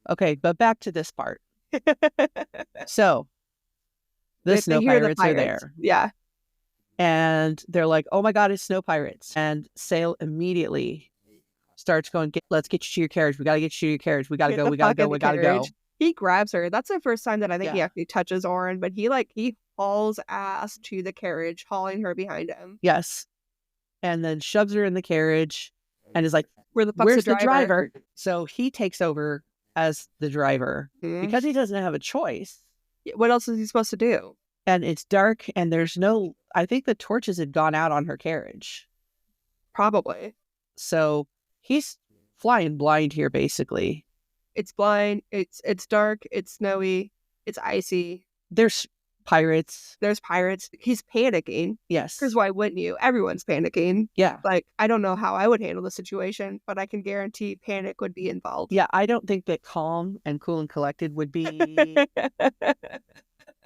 Okay, but back to this part. So, the snow pirates are there. Yeah. And they're like, oh my God, it's snow pirates. And Sail immediately starts going, let's get you to your carriage. We got to get you to your carriage. We got to go. We got to go. He grabs her. That's the first time that I think he actually touches Orin, but he hauls ass to the carriage, hauling her behind him. Yes. And then shoves her in the carriage and is like, where's the driver? So he takes over as the driver because he doesn't have a choice. What else is he supposed to do? And it's dark and there's no, I think the torches had gone out on her carriage. Probably. So he's flying blind here, basically. It's blind. It's dark. It's snowy. It's icy. There's pirates. He's panicking. Yes. Because why wouldn't you? Everyone's panicking. Yeah. Like, I don't know how I would handle the situation, but I can guarantee panic would be involved. Yeah, I don't think that calm and cool and collected would be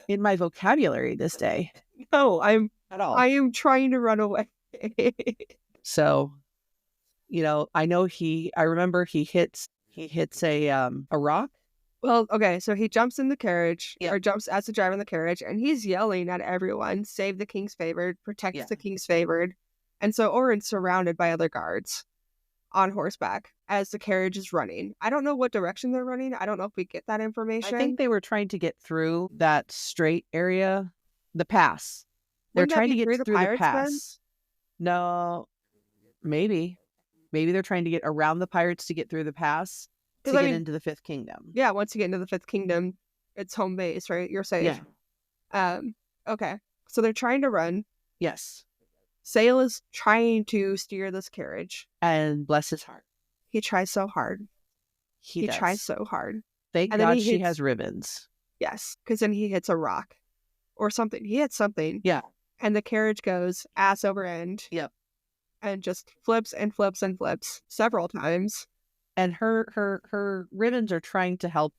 in my vocabulary this day. No, at all. I am trying to run away. So, I know I remember he hits a rock. Well, okay, so he jumps in the carriage, or jumps as the driver in the carriage, and he's yelling at everyone, save the king's favored, protect the king's favored. And so Orin's surrounded by other guards on horseback as the carriage is running. I don't know what direction they're running. I don't know if we get that information. I think they were trying to get through that straight area, the pass. They're trying to get through the pass. No, maybe. Maybe they're trying to get around the pirates to get through the pass to get into the 5th kingdom. Yeah, once you get into the 5th kingdom, it's home base, right? You're safe. Yeah. Okay. So they're trying to run. Yes. Sail is trying to steer this carriage. And bless his heart. He tries so hard. He tries so hard. Thank God she has ribbons. Yes, because then he hits a rock or something. He hits something. Yeah. And the carriage goes ass over end. Yep. And just flips and flips and flips several times. And her ribbons are trying to help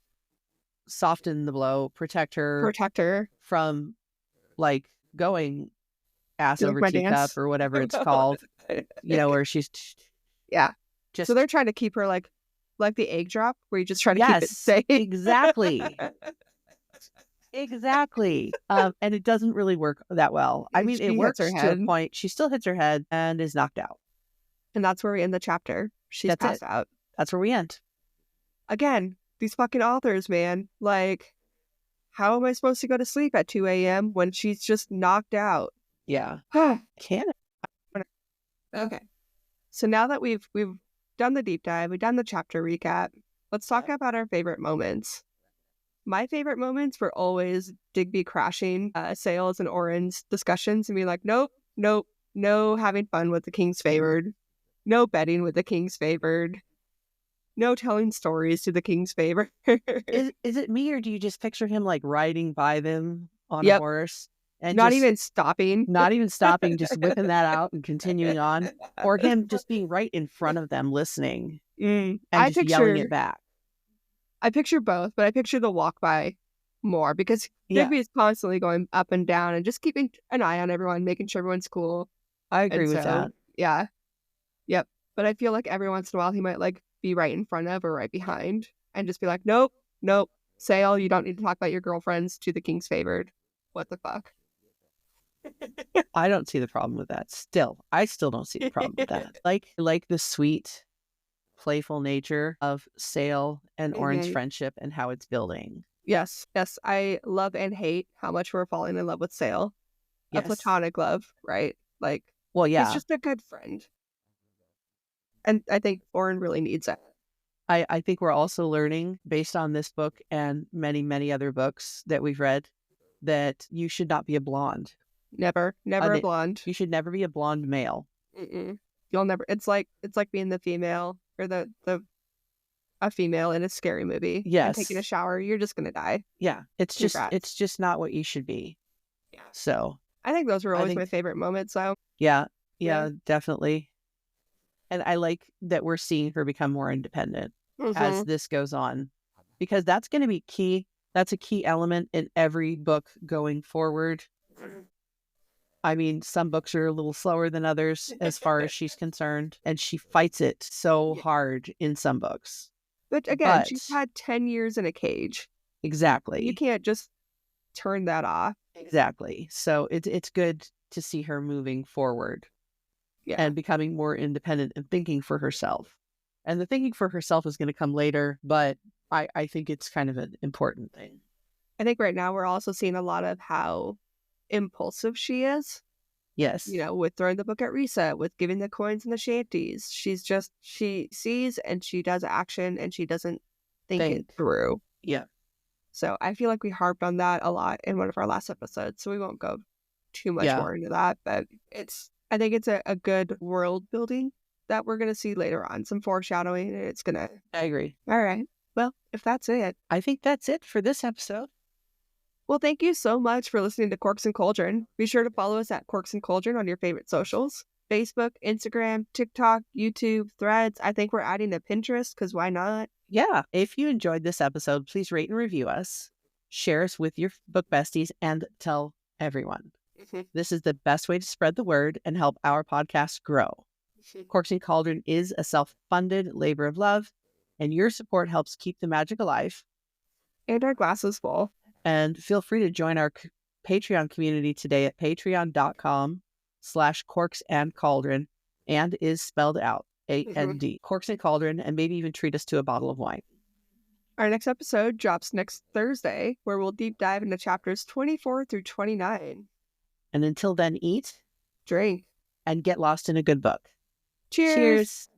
soften the blow, protect her from going ass over teacup or whatever it's called. Where she's so they're trying to keep her like the egg drop where you just try to keep it safe. Exactly. And it doesn't really work that well. I mean, it works to a point. She still hits her head and is knocked out. And that's where we end the chapter. She's passed out. That's where we end. Again, these fucking authors, man. Like, how am I supposed to go to sleep at 2 a.m. when she's just knocked out? Yeah. Can it? Okay. So now that we've done the deep dive, we've done the chapter recap, let's talk about our favorite moments. My favorite moments were always Digby crashing Sails and Orin's discussions and being like, nope, no having fun with the king's favored, no betting with the king's favored, no telling stories to the king's favor. Is it me or do you just picture him riding by them on a horse? and Not just even stopping. not even stopping, just whipping that out and continuing on, or him just being right in front of them listening and I just yelling it picture back. both, but I picture the walk by more because Yeah, Digby is constantly going up and down and just keeping an eye on everyone, making sure everyone's cool. I agree And with so, that. yeah, yep. But I feel like every once in a while he might like be right in front of or right behind and just be like, nope, nope, Sail, you don't need to talk about your girlfriends to the king's favored. What the fuck? I don't see the problem with that. I still don't see the problem with that. Like the sweet, playful nature of Sale and Orin's friendship and how it's building. Yes, yes. I love and hate how much we're falling in love with Sail. A Yes. platonic love, right? Like, Well, he's yeah. just a good friend. And I think Orin really needs it. I think we're also learning, based on this book and many, many other books that we've read, that you should not be a blonde. Never a blonde. You should never be a blonde male. You'll never. It's like being the female or a female in a scary movie. Yes. And taking a shower. You're just gonna die. Yeah. It's Congrats. just not what you should be. Yeah. So I think those were always my favorite moments. So yeah, definitely. And I like that we're seeing her become more independent as this goes on, because that's going to be key. That's a key element in every book going forward. I mean, some books are a little slower than others as far as she's concerned, and she fights it so hard in some books. But again, she's had 10 years in a cage. Exactly. You can't just turn that off. Exactly. So it's good to see her moving forward. Yeah. And becoming more independent and thinking for herself. And the thinking for herself is going to come later, but I think it's kind of an important thing. I think right now we're also seeing a lot of how impulsive she is. Yes. You know, with throwing the book at reset, with giving the coins and the shanties. She sees and she does action and she doesn't think it through. Yeah. So I feel like we harped on that a lot in one of our last episodes, so we won't go too much more into that, but I think it's a good world building that we're going to see later on. Some foreshadowing, and I agree. All right. Well, if that's it. I think that's it for this episode. Well, thank you so much for listening to Corks and Cauldron. Be sure to follow us at Corks and Cauldron on your favorite socials. Facebook, Instagram, TikTok, YouTube, Threads. I think we're adding to Pinterest, because why not? Yeah. If you enjoyed this episode, please rate and review us. Share us with your book besties and tell everyone. This is the best way to spread the word and help our podcast grow. Corks and Cauldron is a self-funded labor of love, and your support helps keep the magic alive. And our glasses full. And feel free to join our Patreon community today at patreon.com/corksandcauldron, and is spelled out AND. Corks and Cauldron, and maybe even treat us to a bottle of wine. Our next episode drops next Thursday, where we'll deep dive into chapters 24 through 29. And until then, eat, drink, and get lost in a good book. Cheers.